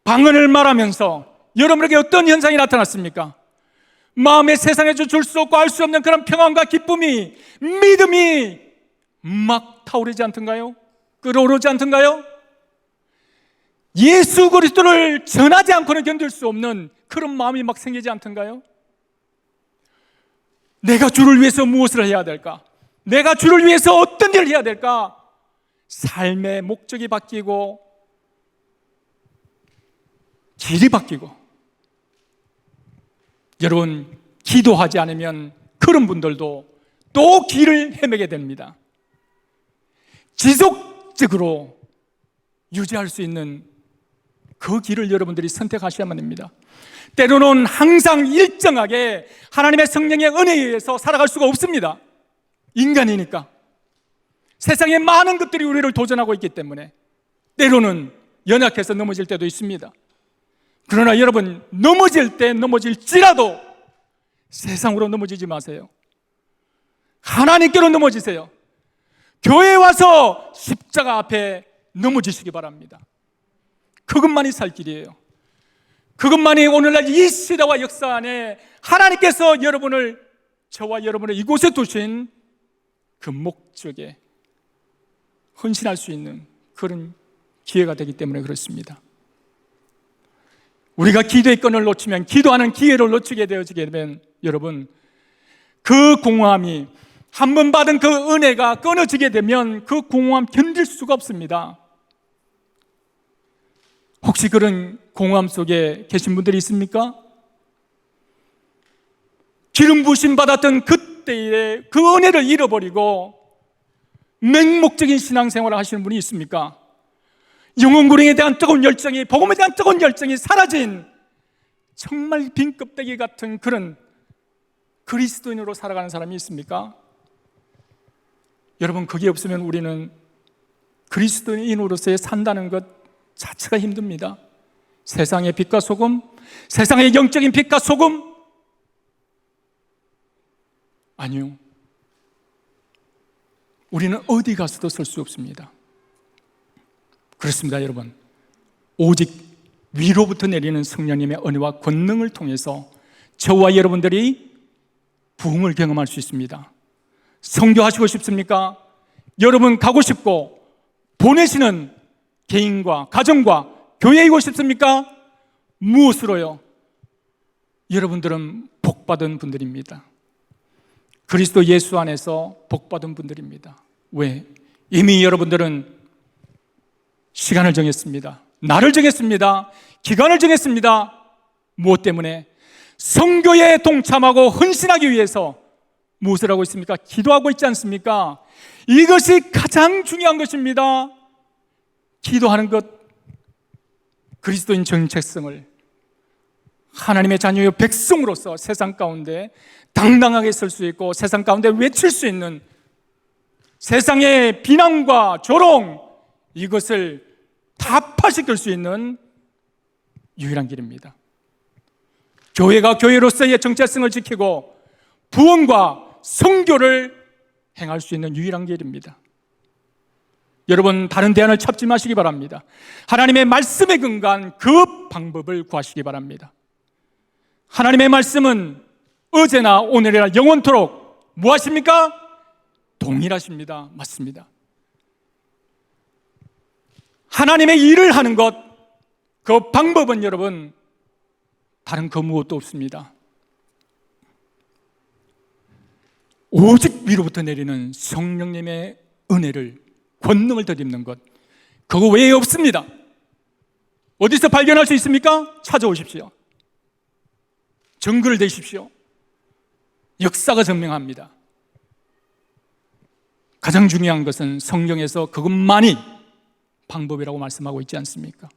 방언을 말하면서 여러분에게 어떤 현상이 나타났습니까? 마음에 세상에 줄 수 없고 알 수 없는 그런 평안과 기쁨이, 믿음이 막 타오르지 않던가요? 끓어오르지 않던가요? 예수 그리스도를 전하지 않고는 견딜 수 없는 그런 마음이 막 생기지 않던가요? 내가 주를 위해서 무엇을 해야 될까? 내가 주를 위해서 어떤 일을 해야 될까? 삶의 목적이 바뀌고 길이 바뀌고, 여러분, 기도하지 않으면 그런 분들도 또 길을 헤매게 됩니다. 지속적으로 유지할 수 있는 그 길을 여러분들이 선택하셔야만 됩니다. 때로는 항상 일정하게 하나님의 성령의 은혜에 의해서 살아갈 수가 없습니다. 인간이니까. 세상에 많은 것들이 우리를 도전하고 있기 때문에 때로는 연약해서 넘어질 때도 있습니다. 그러나 여러분, 넘어질 때 넘어질지라도 세상으로 넘어지지 마세요. 하나님께로 넘어지세요. 교회에 와서 십자가 앞에 넘어지시기 바랍니다. 그것만이 살 길이에요. 그것만이 오늘날 이 시대와 역사 안에 하나님께서 여러분을, 저와 여러분을 이곳에 두신 그 목적에 헌신할 수 있는 그런 기회가 되기 때문에 그렇습니다. 우리가 기도의 끈을 놓치면, 기도하는 기회를 놓치게 되어지게 되면 여러분, 그 공허함이, 한 번 받은 그 은혜가 끊어지게 되면 그 공허함 견딜 수가 없습니다. 혹시 그런 공허함 속에 계신 분들이 있습니까? 기름 부으심 받았던 그 그때의 그 은혜를 잃어버리고 맹목적인 신앙생활을 하시는 분이 있습니까? 영혼구령에 대한 뜨거운 열정이, 복음에 대한 뜨거운 열정이 사라진 정말 빈 껍데기 같은 그런 그리스도인으로 살아가는 사람이 있습니까? 여러분, 그게 없으면 우리는 그리스도인으로서의 산다는 것 자체가 힘듭니다. 세상의 빛과 소금, 세상의 영적인 빛과 소금, 아니요, 우리는 어디 가서도 설 수 없습니다. 그렇습니다, 여러분. 오직 위로부터 내리는 성령님의 은혜와 권능을 통해서 저와 여러분들이 부흥을 경험할 수 있습니다. 선교하시고 싶습니까? 여러분 가고 싶고 보내시는 개인과 가정과 교회이고 싶습니까? 무엇으로요? 여러분들은 복받은 분들입니다. 그리스도 예수 안에서 복받은 분들입니다. 왜? 이미 여러분들은 시간을 정했습니다. 날을 정했습니다. 기간을 정했습니다. 무엇 때문에? 선교에 동참하고 헌신하기 위해서 무엇을 하고 있습니까? 기도하고 있지 않습니까? 이것이 가장 중요한 것입니다. 기도하는 것, 그리스도인 정체성을 하나님의 자녀의 백성으로서 세상 가운데 당당하게 설 수 있고 세상 가운데 외칠 수 있는, 세상의 비난과 조롱, 이것을 타파시킬 수 있는 유일한 길입니다. 교회가 교회로서의 정체성을 지키고 부흥과 선교를 행할 수 있는 유일한 길입니다. 여러분, 다른 대안을 찾지 마시기 바랍니다. 하나님의 말씀에 근거한 그 방법을 구하시기 바랍니다. 하나님의 말씀은 어제나 오늘이나 영원토록 무엇입니까? 동일하십니다. 맞습니다. 하나님의 일을 하는 것, 그 방법은 여러분 다른 그 무엇도 없습니다. 오직 위로부터 내리는 성령님의 은혜를, 권능을 덧입는 것, 그거 외에 없습니다. 어디서 발견할 수 있습니까? 찾아오십시오. 정글을 대십시오. 역사가 증명합니다. 가장 중요한 것은 성경에서 그것만이 방법이라고 말씀하고 있지 않습니까?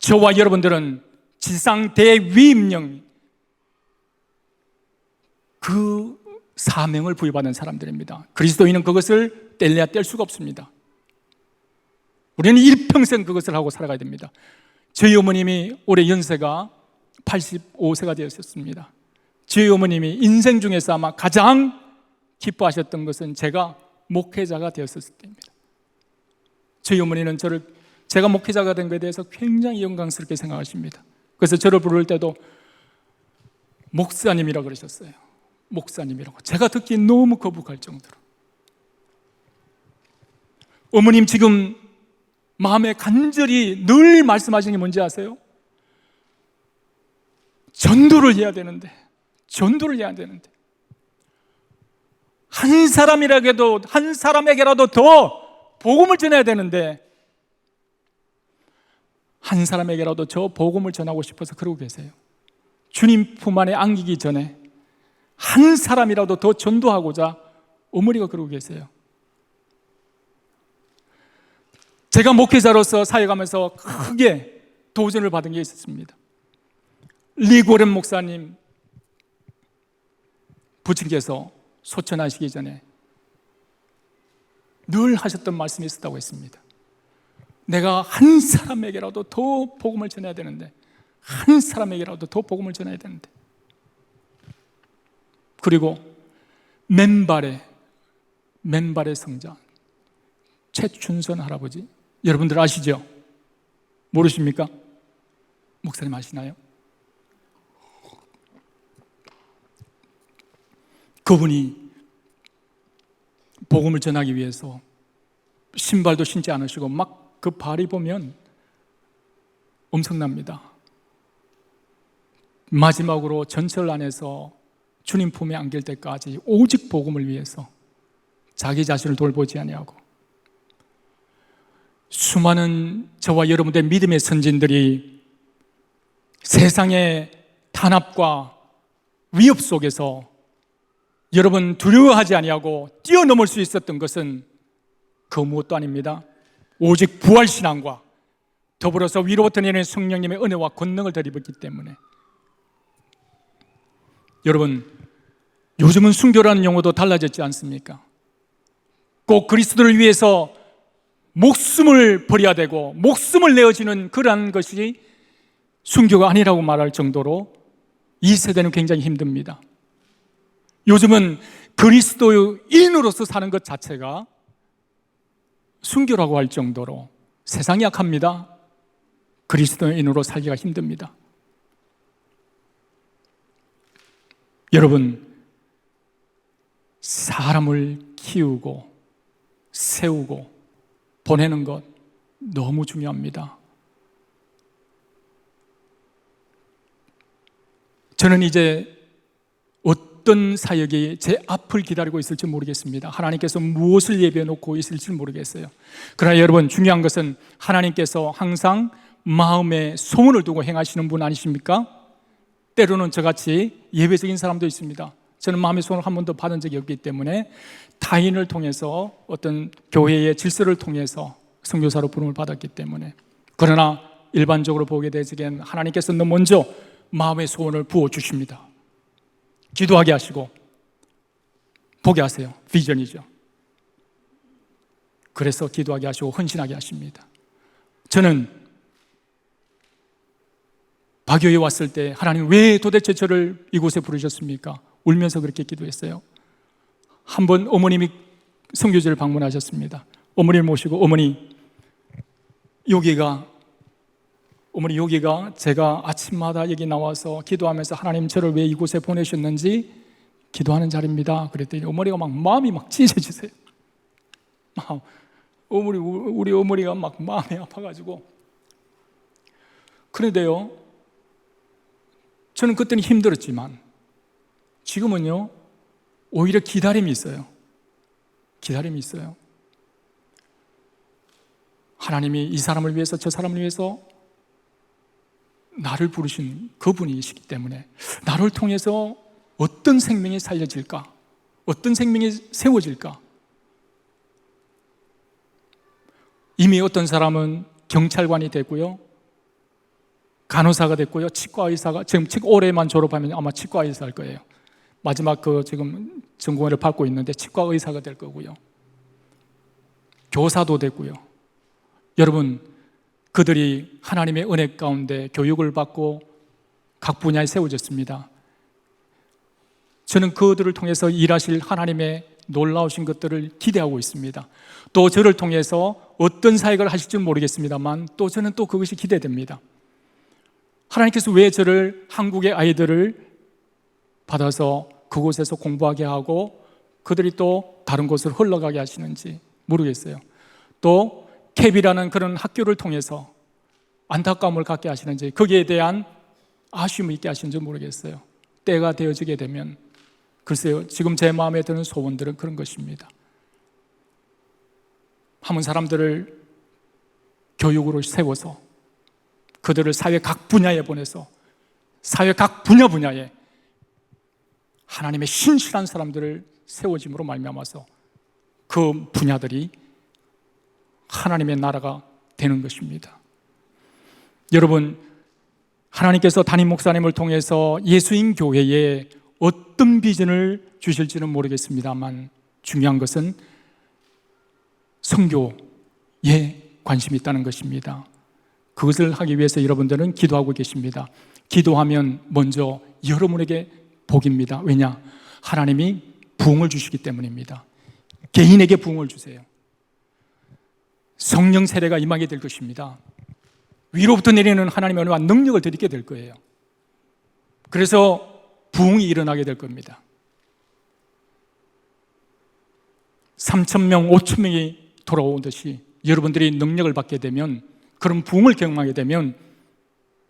저와 여러분들은 지상 대위임령, 그 사명을 부여받은 사람들입니다. 그리스도인은 그것을 뗄래야 뗄 수가 없습니다. 우리는 일평생 그것을 하고 살아가야 됩니다. 저희 어머님이 올해 연세가 85세가 되었습니다. 저희 어머님이 인생 중에서 아마 가장 기뻐하셨던 것은 제가 목회자가 되었을 때입니다. 저희 어머니는 제가 목회자가 된 것에 대해서 굉장히 영광스럽게 생각하십니다. 그래서 저를 부를 때도 목사님이라고 그러셨어요. 목사님이라고. 제가 듣기 너무 거북할 정도로. 어머님 지금 마음에 간절히 늘 말씀하시는 게 뭔지 아세요? 전도를 해야 되는데, 한 사람에게라도 더 복음을 전해야 되는데, 한 사람에게라도 저 복음을 전하고 싶어서 그러고 계세요. 주님 품 안에 안기기 전에 한 사람이라도 더 전도하고자 어머니가 그러고 계세요. 제가 목회자로서 사역하면서 크게 도전을 받은 게 있었습니다. 리고렌 목사님 부친께서 소천하시기 전에 늘 하셨던 말씀이 있었다고 했습니다. 내가 한 사람에게라도 더 복음을 전해야 되는데, 한 사람에게라도 더 복음을 전해야 되는데. 그리고 맨발의 성자 최춘선 할아버지, 여러분들 아시죠? 모르십니까? 목사님 아시나요? 그분이 복음을 전하기 위해서 신발도 신지 않으시고 막 그 발이 보면 엄청납니다. 마지막으로 전철 안에서 주님 품에 안길 때까지 오직 복음을 위해서 자기 자신을 돌보지 아니하고, 수많은 저와 여러분들의 믿음의 선진들이 세상의 탄압과 위협 속에서 여러분, 두려워하지 아니하고 뛰어넘을 수 있었던 것은 그 무엇도 아닙니다. 오직 부활신앙과 더불어서 위로부터 내리는 성령님의 은혜와 권능을 덧입었기 때문에. 여러분, 요즘은 순교라는 용어도 달라졌지 않습니까? 꼭 그리스도를 위해서 목숨을 버려야 되고 목숨을 내어지는 그러한 것이 순교가 아니라고 말할 정도로 이 세대는 굉장히 힘듭니다. 요즘은 그리스도인으로서 사는 것 자체가 순교라고 할 정도로 세상이 약합니다. 그리스도인으로 살기가 힘듭니다. 여러분, 사람을 키우고 세우고 보내는 것 너무 중요합니다. 저는 이제 어떤 사역이 제 앞을 기다리고 있을지 모르겠습니다. 하나님께서 무엇을 예비해 놓고 있을지 모르겠어요. 그러나 여러분, 중요한 것은 하나님께서 항상 마음에 소원을 두고 행하시는 분 아니십니까? 때로는 저같이 예외적인 사람도 있습니다. 저는 마음의 소원을 한 번도 받은 적이 없기 때문에 타인을 통해서 어떤 교회의 질서를 통해서 선교사로 부름을 받았기 때문에. 그러나 일반적으로 보게 되기엔 하나님께서는 먼저 마음의 소원을 부어주십니다. 기도하게 하시고 보게 하세요. 비전이죠. 그래서 기도하게 하시고 헌신하게 하십니다. 저는 바교에 왔을 때 하나님 왜 도대체 저를 이곳에 부르셨습니까? 울면서 그렇게 기도했어요. 한 번 어머님이 선교지를 방문하셨습니다. 어머니를 모시고 어머니 여기가 제가 아침마다 여기 나와서 기도하면서 하나님 저를 왜 이곳에 보내셨는지 기도하는 자리입니다. 그랬더니 어머니가 막 마음이 막 찢어지세요. 우리 어머니가 막 마음이 아파가지고. 그런데요, 저는 그때는 힘들었지만 지금은요, 오히려 기다림이 있어요. 기다림이 있어요. 하나님이 이 사람을 위해서 저 사람을 위해서 나를 부르신 그분이시기 때문에 나를 통해서 어떤 생명이 살려질까? 어떤 생명이 세워질까? 이미 어떤 사람은 경찰관이 됐고요, 간호사가 됐고요, 치과의사가, 지금 올해만 졸업하면 아마 치과의사 할 거예요. 마지막 지금 전공을 받고 있는데 치과의사가 될 거고요, 교사도 됐고요. 여러분, 그들이 하나님의 은혜 가운데 교육을 받고 각 분야에 세워졌습니다. 저는 그들을 통해서 일하실 하나님의 놀라우신 것들을 기대하고 있습니다. 또 저를 통해서 어떤 사역을 하실지 모르겠습니다만 또 저는 또 그것이 기대됩니다. 하나님께서 왜 저를 한국의 아이들을 받아서 그곳에서 공부하게 하고 그들이 또 다른 곳으로 흘러가게 하시는지 모르겠어요. 또 캡이라는 그런 학교를 통해서 안타까움을 갖게 하시는지, 거기에 대한 아쉬움을 있게 하시는지 모르겠어요. 때가 되어지게 되면, 글쎄요, 지금 제 마음에 드는 소원들은 그런 것입니다. 한번 사람들을 교육으로 세워서 그들을 사회 각 분야에 보내서 사회 각 분야에 하나님의 신실한 사람들을 세워짐으로 말미암아서 그 분야들이 하나님의 나라가 되는 것입니다. 여러분, 하나님께서 담임 목사님을 통해서 예수인 교회에 어떤 비전을 주실지는 모르겠습니다만 중요한 것은 선교에 관심이 있다는 것입니다. 그것을 하기 위해서 여러분들은 기도하고 계십니다. 기도하면 먼저 여러분에게 복입니다. 왜냐? 하나님이 부흥을 주시기 때문입니다. 개인에게 부흥을 주세요. 성령 세례가 임하게 될 것입니다. 위로부터 내리는 하나님의 은혜와 능력을 드리게 될 거예요. 그래서 부흥이 일어나게 될 겁니다. 3,000명, 5,000명이 돌아오듯이 여러분들이 능력을 받게 되면, 그런 부흥을 경험하게 되면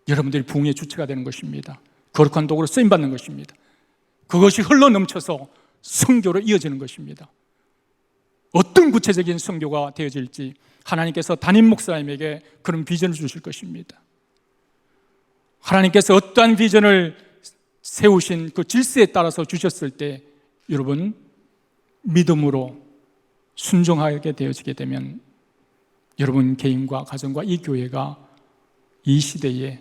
여러분들이 부흥의 주체가 되는 것입니다. 거룩한 도구로 쓰임받는 것입니다. 그것이 흘러넘쳐서 선교로 이어지는 것입니다. 어떤 구체적인 선교가 되어질지 하나님께서 담임 목사님에게 그런 비전을 주실 것입니다. 하나님께서 어떠한 비전을 세우신 그 질서에 따라서 주셨을 때 여러분, 믿음으로 순종하게 되어지게 되면 여러분 개인과 가정과 이 교회가 이 시대에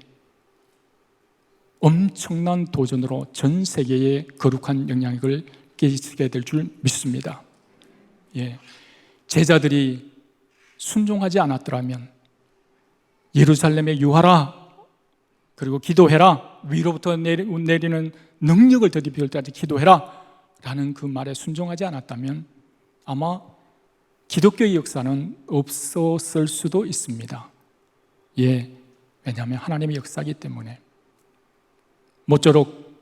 엄청난 도전으로 전 세계에 거룩한 영향력을 끼치게 될 줄 믿습니다. 제자들이 순종하지 않았더라면 예루살렘에 유하라, 그리고 기도해라, 위로부터 내리는 능력을 더디필 때까지 기도해라 라는 그 말에 순종하지 않았다면 아마 기독교의 역사는 없었을 수도 있습니다. 왜냐하면 하나님의 역사이기 때문에. 모쪼록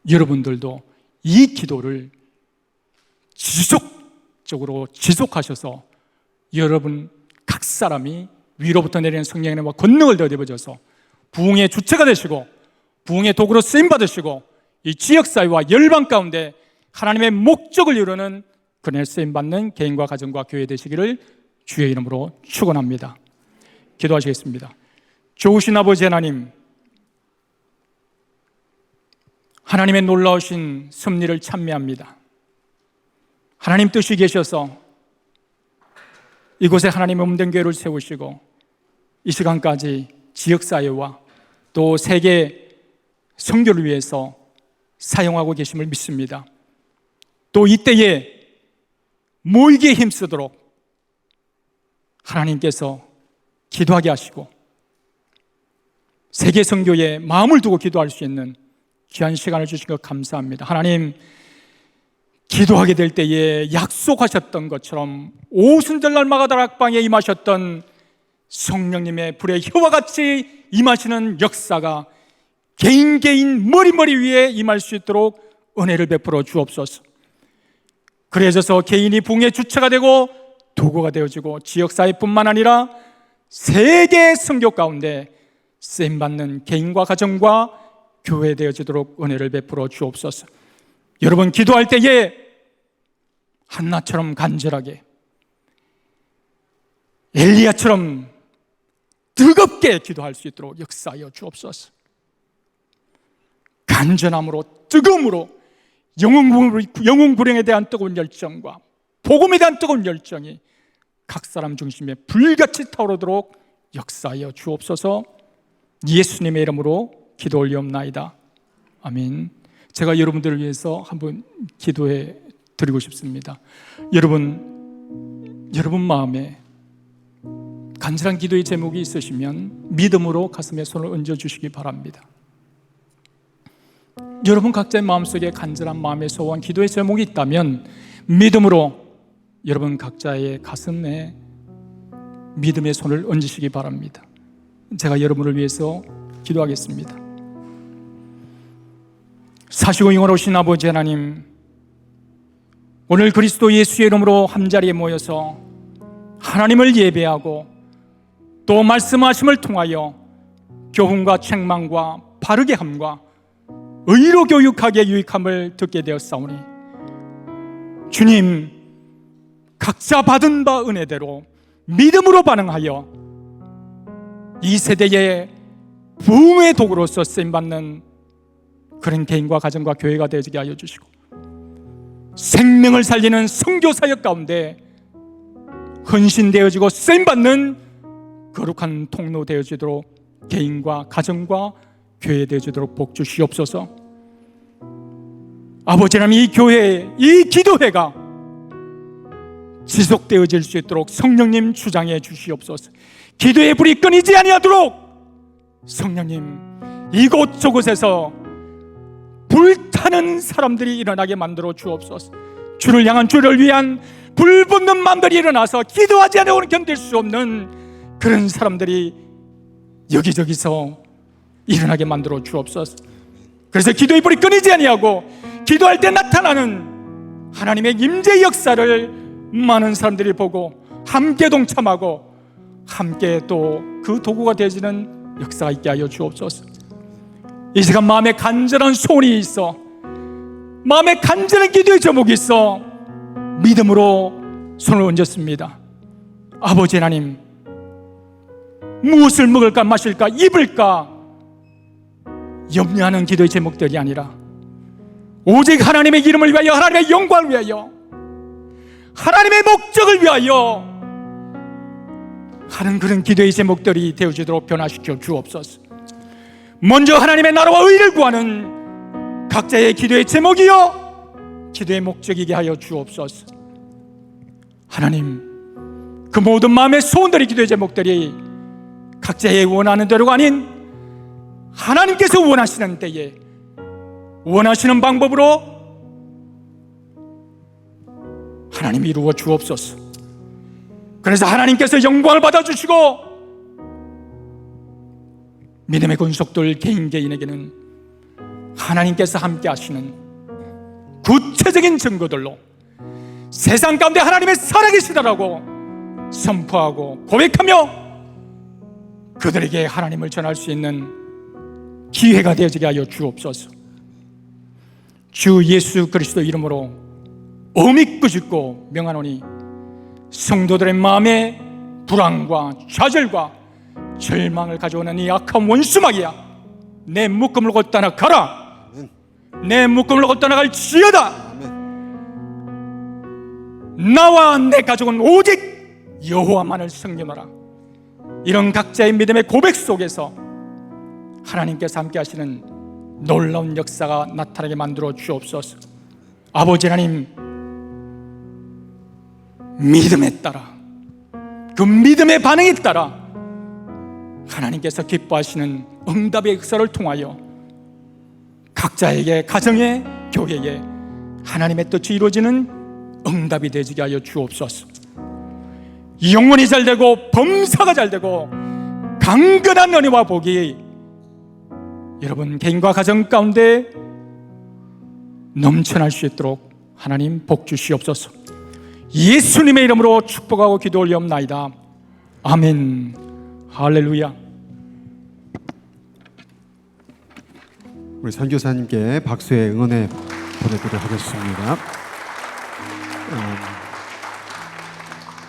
여러분들도 이 기도를 지속적으로 지속하셔서 여러분 각 사람이 위로부터 내리는 성령의 은혜와 권능을 더입어져서 부흥의 주체가 되시고 부흥의 도구로 쓰임받으시고 이 지역사회와 열방 가운데 하나님의 목적을 이루는 그날 쓰임받는 개인과 가정과 교회 되시기를 주의 이름으로 축원합니다. 기도하시겠습니다. 좋으신 아버지 하나님, 하나님의 놀라우신 섭리를 찬미합니다. 하나님 뜻이 계셔서 이곳에 하나님의 몸된 교회를 세우시고 이 시간까지 지역사회와 또 세계 선교를 위해서 사용하고 계심을 믿습니다. 또 이때에 모이기에 힘쓰도록 하나님께서 기도하게 하시고 세계 선교에 마음을 두고 기도할 수 있는 귀한 시간을 주신 것 감사합니다. 하나님, 기도하게 될 때에 약속하셨던 것처럼 오순절날 마가다락방에 임하셨던 성령님의 불의 혀와 같이 임하시는 역사가 개인 머리 위에 임할 수 있도록 은혜를 베풀어 주옵소서. 그래서 개인이 부흥의 주체가 되고 도구가 되어지고 지역사회뿐만 아니라 세계 선교 가운데 쓰임받는 개인과 가정과 교회 되어지도록 은혜를 베풀어 주옵소서. 여러분, 기도할 때에 한나처럼 간절하게, 엘리야처럼 뜨겁게 기도할 수 있도록 역사하여 주옵소서. 간절함으로, 뜨거움으로 영웅 불행에 대한 뜨거운 열정과 복음에 대한 뜨거운 열정이 각 사람 중심에 불같이 타오르도록 역사하여 주옵소서. 예수님의 이름으로 기도 올리옵나이다. 아멘. 제가 여러분들을 위해서 한번 기도해 드리고 싶습니다. 여러분 마음에 간절한 기도의 제목이 있으시면 믿음으로 가슴에 손을 얹어 주시기 바랍니다. 여러분 각자의 마음속에 간절한 마음의 소원, 기도의 제목이 있다면 믿음으로 여러분 각자의 가슴에 믿음의 손을 얹으시기 바랍니다. 제가 여러분을 위해서 기도하겠습니다. 사시고 영원하신 아버지 하나님, 오늘 그리스도 예수의 이름으로 한자리에 모여서 하나님을 예배하고 또 말씀하심을 통하여 교훈과 책망과 바르게 함과 의로 교육하게 유익함을 듣게 되었사오니 주님, 각자 받은 바 은혜대로 믿음으로 반응하여 이 세대의 부흥의 도구로서 쓰임받는 그런 개인과 가정과 교회가 되어지게 하여 주시고 생명을 살리는 선교사역 가운데 헌신되어지고 쓰임받는 거룩한 통로 되어지도록 개인과 가정과 교회 되어지도록 복 주시옵소서. 아버지 하나님, 이 교회, 이 기도회가 지속되어질 수 있도록 성령님 주장해 주시옵소서. 기도의 불이 끊이지 아니하도록 성령님, 이곳저곳에서 불타는 사람들이 일어나게 만들어 주옵소서. 주를 향한, 주를 위한 불붙는 마음들이 일어나서 기도하지 않으면 견딜 수 없는 그런 사람들이 여기저기서 일어나게 만들어 주옵소서. 그래서 기도의 불이 끊이지 아니하고 기도할 때 나타나는 하나님의 임재 역사를 많은 사람들이 보고 함께 동참하고 함께 또 그 도구가 되어지는 역사가 있게 하여 주옵소서. 이 시간 마음에 간절한 소원이 있어, 마음에 간절한 기도의 제목이 있어 믿음으로 손을 얹었습니다. 아버지 하나님, 무엇을 먹을까 마실까 입을까 염려하는 기도의 제목들이 아니라 오직 하나님의 이름을 위하여, 하나님의 영광을 위하여, 하나님의 목적을 위하여 하는 그런 기도의 제목들이 되어지도록 변화시켜 주옵소서. 먼저 하나님의 나라와 의를 구하는 각자의 기도의 제목이요 기도의 목적이게 하여 주옵소서. 하나님, 그 모든 마음의 소원들의 기도의 제목들이 각자의 원하는 대로가 아닌 하나님께서 원하시는 때에 원하시는 방법으로 하나님 이루어 주옵소서. 그래서 하나님께서 영광을 받아주시고 믿음의 권속들 개인에게는 하나님께서 함께 하시는 구체적인 증거들로 세상 가운데 하나님의 살아계시다라고 선포하고 고백하며 그들에게 하나님을 전할 수 있는 기회가 되어지게 하여 주옵소서. 주 예수 그리스도 이름으로 엄히 꾸짖고 명하노니 성도들의 마음에 불안과 좌절과 절망을 가져오는 이 악한 원수마귀야, 내 묶음을 걷다 나가라. 내 묶음을 걷다 나갈 지어다. 나와 내 가족은 오직 여호와만을 섬기노라. 이런 각자의 믿음의 고백 속에서 하나님께서 함께 하시는 놀라운 역사가 나타나게 만들어 주옵소서. 아버지 하나님, 믿음에 따라, 그 믿음의 반응에 따라 하나님께서 기뻐하시는 응답의 역사를 통하여 각자에게, 가정에, 교회에 하나님의 뜻이 이루어지는 응답이 되지게 하여 주옵소서. 영혼이 잘되고 범사가 잘되고 강건한 은혜와 복이 여러분 개인과 가정 가운데 넘쳐날 수 있도록 하나님 복 주시옵소서. 예수님의 이름으로 축복하고 기도 올리옵나이다. 아멘. 할렐루야. 우리 선교사님께 박수의 응원에 보내드리도록 하겠습니다.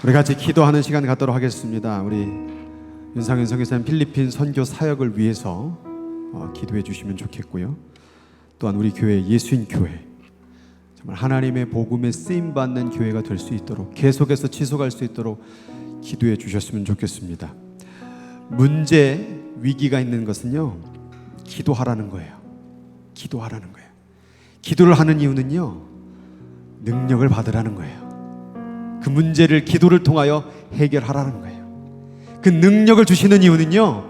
우리 같이 기도하는 시간 갖도록 하겠습니다. 우리 윤상현 선교사님 필리핀 선교 사역을 위해서 기도해 주시면 좋겠고요. 또한 우리 교회, 예수인 교회, 정말 하나님의 복음에 쓰임받는 교회가 될 수 있도록 계속해서 지속할 수 있도록 기도해 주셨으면 좋겠습니다. 문제, 위기가 있는 것은요, 기도하라는 거예요. 기도하라는 거예요. 기도를 하는 이유는요, 능력을 받으라는 거예요. 그 문제를 기도를 통하여 해결하라는 거예요. 그 능력을 주시는 이유는요,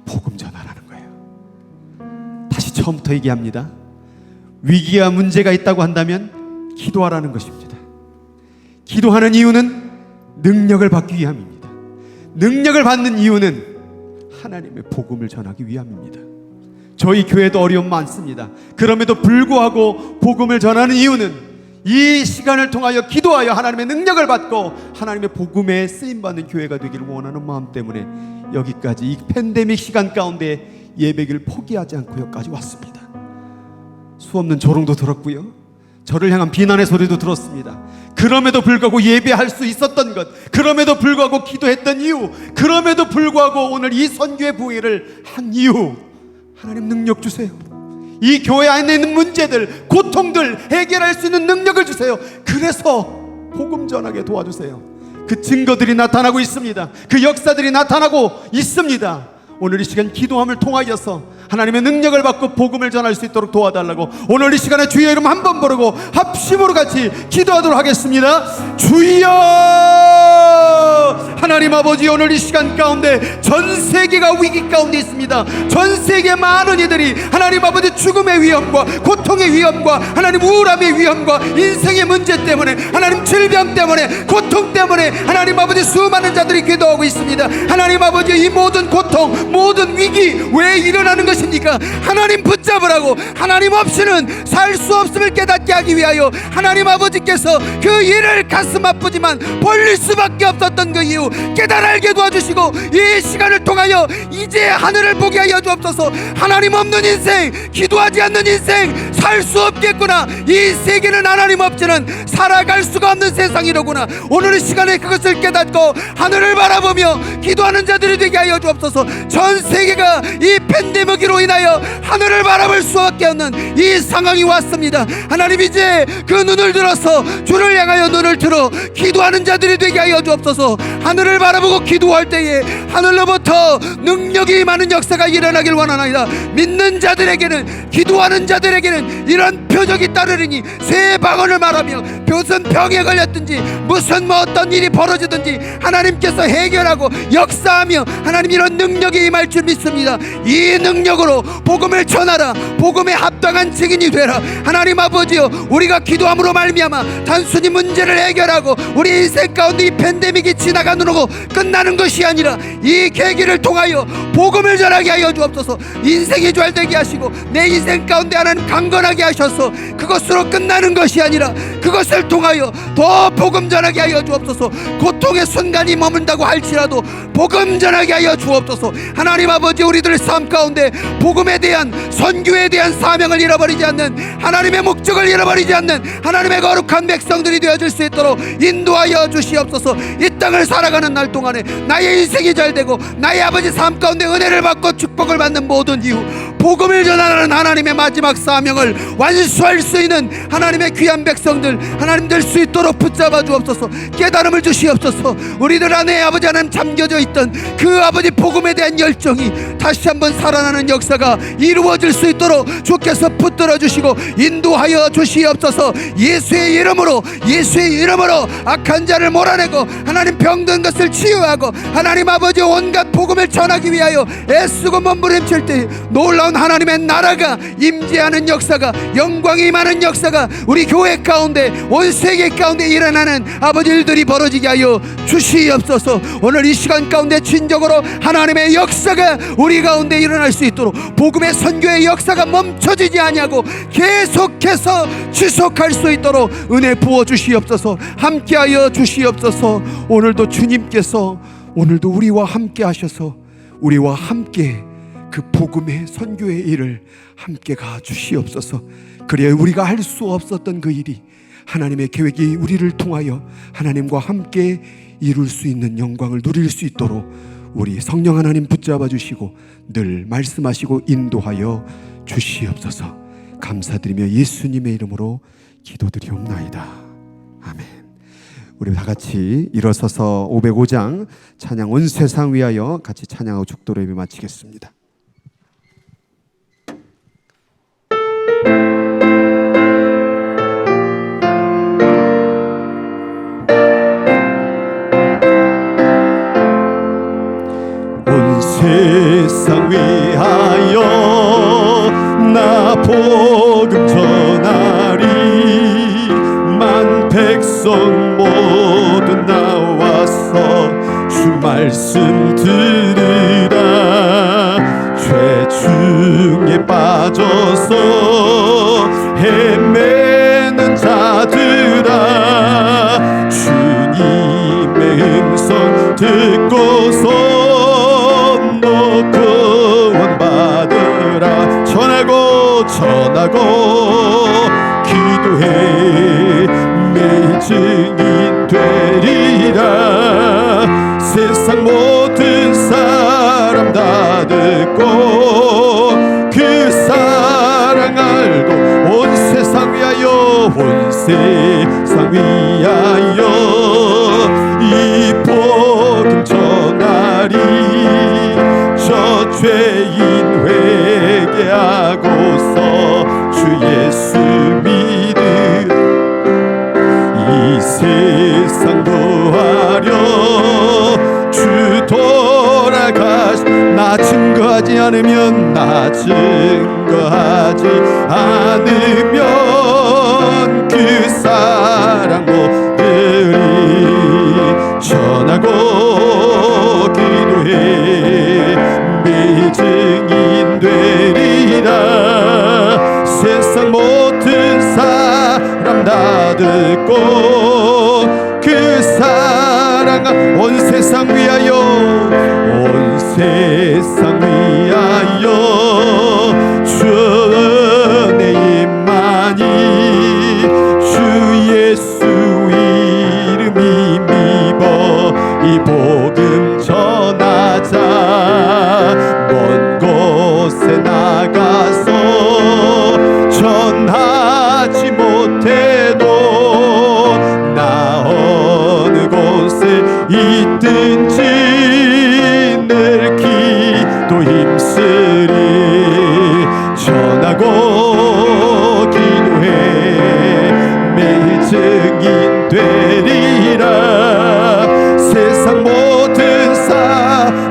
복음 전하라는 거예요. 다시 처음부터 얘기합니다. 위기와 문제가 있다고 한다면 기도하라는 것입니다. 기도하는 이유는 능력을 받기 위함입니다. 능력을 받는 이유는 하나님의 복음을 전하기 위함입니다. 저희 교회도 어려움 많습니다. 그럼에도 불구하고 복음을 전하는 이유는 이 시간을 통하여 기도하여 하나님의 능력을 받고 하나님의 복음에 쓰임받는 교회가 되기를 원하는 마음 때문에 여기까지 이 팬데믹 시간 가운데 예배를 포기하지 않고 여기까지 왔습니다. 수없는 조롱도 들었고요, 저를 향한 비난의 소리도 들었습니다. 그럼에도 불구하고 예배할 수 있었던 것, 그럼에도 불구하고 기도했던 이유, 그럼에도 불구하고 오늘 이 선교의 부회를 한 이유, 하나님 능력 주세요. 이 교회 안에 있는 문제들, 고통들 해결할 수 있는 능력을 주세요. 그래서 복음 전하게 도와주세요. 그 증거들이 나타나고 있습니다. 그 역사들이 나타나고 있습니다. 오늘 이 시간 기도함을 통하여서 하나님의 능력을 받고 복음을 전할 수 있도록 도와달라고 오늘 이 시간에 주의 이름 한번 부르고 합심으로 같이 기도하도록 하겠습니다. 주여, 하나님 아버지, 오늘 이 시간 가운데 전 세계가 위기 가운데 있습니다. 전 세계 많은 이들이 하나님 아버지 죽음의 위험과 고통의 위험과 하나님 우울함의 위험과 인생의 문제 때문에, 하나님 질병 때문에, 고통 때문에 하나님 아버지 수많은 자들이 기도하고 있습니다. 하나님 아버지, 이 모든 고통, 모든 위기 왜 일어나는 것입니까? 하나님 붙잡으라고, 하나님 없이는 살 수 없음을 깨닫게 하기 위하여 하나님 아버지께서 그 일을 가슴 아프지만 벌릴 수밖에 없었던 그 이유 깨달게 도와주시고 이 시간을 통하여 이제 하늘을 보게 하여 주옵소서. 하나님 없는 인생, 기도하지 않는 인생 살 수 없겠구나. 이 세계는 하나님 없이는 살아갈 수가 없는 세상이로구나. 오늘 이 시간에 그것을 깨닫고 하늘을 바라보며 기도하는 자들이 되게 하여 주옵소서. 전 세계가 이 팬데믹 포기로 인하여 하늘을 바라볼 수밖에 없는 이 상황이 왔습니다. 하나님, 이제 그 눈을 들어서 주를 향하여 눈을 들어 기도하는 자들이 되게 하여 주옵소서. 하늘을 바라보고 기도할 때에 하늘로부터 능력이 많은 역사가 일어나길 원하나이다. 믿는 자들에게는, 기도하는 자들에게는 이런 표적이 따르리니, 새 방언을 말하며 무슨 병에 걸렸든지 무슨 어떤 일이 벌어지든지 하나님께서 해결하고 역사하며 하나님 이런 능력이 임할 줄 믿습니다. 이 능력으로 복음을 전하라. 복음에 합당한 증인이 되라. 하나님 아버지여, 우리가 기도함으로 말미암아 단순히 문제를 해결하고 우리 인생 가운데 이 팬데믹이 지나가느라고 끝나는 것이 아니라 이 계기를 통하여 복음을 전하게 하여 주옵소서. 인생이 잘되게 하시고 내 인생 가운데 하나님 강건하게 하셔서 그것으로 끝나는 것이 아니라 그것을 통하여 더 복음 전하게 하여 주옵소서. 고통의 순간이 머문다고 할지라도 복음 전하게 하여 주옵소서. 하나님 아버지, 우리들 삶 가운데 복음에 대한, 선교에 대한 사명을 잃어버리지 않는, 하나님의 목적을 잃어버리지 않는 하나님의 거룩한 백성들이 되어질 수 있도록 인도하여 주시옵소서. 이 땅을 살아가는 날 동안에 나의 인생이 잘되고 나의 아버지 삶 가운데 은혜를 받고 축복을 받는 모든 이유, 복음을 전하는 하나님의 마지막 사명을 완수할 수 있는 하나님의 귀한 백성들 하나님 될 수 있도록 붙잡아 주옵소서. 깨달음을 주시옵소서. 우리들 안에 아버지 하나님 잠겨져 있던 그 아버지 복음에 대한 열정이 다시 한번 살아나는 역사가 이루어질 수 있도록 주께서 붙들어 주시고 인도하여 주시옵소서. 예수의 이름으로, 예수의 이름으로 악한 자를 몰아내고 하나님 병든 것을 치유하고 하나님 아버지 온갖 복음을 전하기 위하여 애쓰고 몸부림칠 때 놀라운 하나님의 나라가 임재하는 역사가, 영광이 임하는 역사가 우리 교회 가운데, 온 세계 가운데 일어나는 아버지 일들이 벌어지게 하여 주시옵소서. 오늘 이 시간 가운데 진정으로 하나님의 역사가 우리 가운데 일어날 수 있도록, 복음의 선교의 역사가 멈춰지지 아니하고 계속해서 지속할 수 있도록 은혜 부어 주시옵소서. 함께하여 주시옵소서. 오늘도 주님께서 오늘도 우리와 함께 하셔서 우리와 함께 그 복음의 선교의 일을 함께 가 주시옵소서. 그래야 우리가 할 수 없었던 그 일이 하나님의 계획이 우리를 통하여 하나님과 함께 이룰 수 있는 영광을 누릴 수 있도록 우리 성령 하나님 붙잡아 주시고 늘 말씀하시고 인도하여 주시옵소서. 감사드리며 예수님의 이름으로 기도드리옵나이다. 아멘. 우리 다 같이 일어서서 505장 찬양 온 세상 위하여 같이 찬양하고 축도로 예배 마치겠습니다. 온 세상 위하여 나 복음 전하리. 만 백성 모두 나와서 주 말씀 들으라. 죄 중에 빠져서 헤매는 자들아, 주님의 음성 듣고서 너 구원받으라. 전하고 기도해 매일 증인 되리라. 세상 모든 사람 다 듣고 그 사랑 알고 온 세상 위하여, 온 세상 위하여 이 복음 전하리. 저 죄인 회개하고서 주 예수 믿으. 이 세상 구하려 주 돌아가시. 나 증거하지 않으면, 나 증거하지 않으면 그 사랑 못 들이. 전하고 기도해 매일 증인 되리라. 세상 모든 사람 다 듣고 그 사랑 온 세상 위하여, 온 세상 위하여 주 은혜 임하니. 주 예수 이름 힘입어 이 복음 전하자. 먼 곳에 나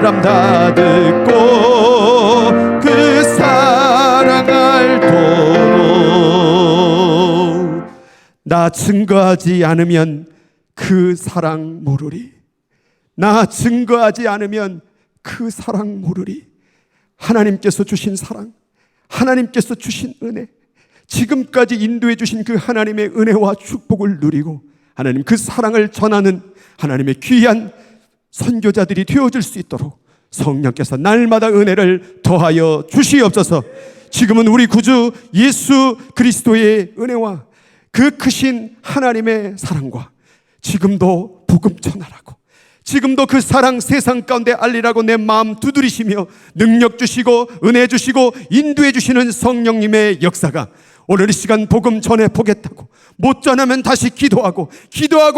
사람 다 듣고 그 사랑 알도록 나 증거하지 않으면 그 사랑 모르리. 나 증거하지 않으면 그 사랑 모르리. 하나님께서 주신 사랑, 하나님께서 주신 은혜, 지금까지 인도해 주신 그 하나님의 은혜와 축복을 누리고 하나님 그 사랑을 전하는 하나님의 귀한 선교자들이 되어줄 수 있도록 성령께서 날마다 은혜를 더하여 주시옵소서. 지금은 우리 구주 예수 그리스도의 은혜와 그 크신 하나님의 사랑과 지금도 복음 전하라고, 지금도 그 사랑 세상 가운데 알리라고 내 마음 두드리시며 능력 주시고 은혜 주시고 인도해 주시는 성령님의 역사가 오늘 이 시간 복음 전해 보겠다고, 못 전하면 다시 기도하고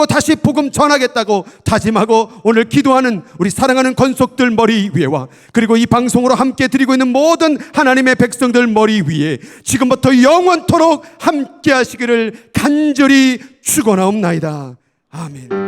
다시 복음 전하겠다고 다짐하고 오늘 기도하는 우리 사랑하는 권속들 머리 위에와 그리고 이 방송으로 함께 드리고 있는 모든 하나님의 백성들 머리 위에 지금부터 영원토록 함께 하시기를 간절히 축원하옵나이다. 아멘.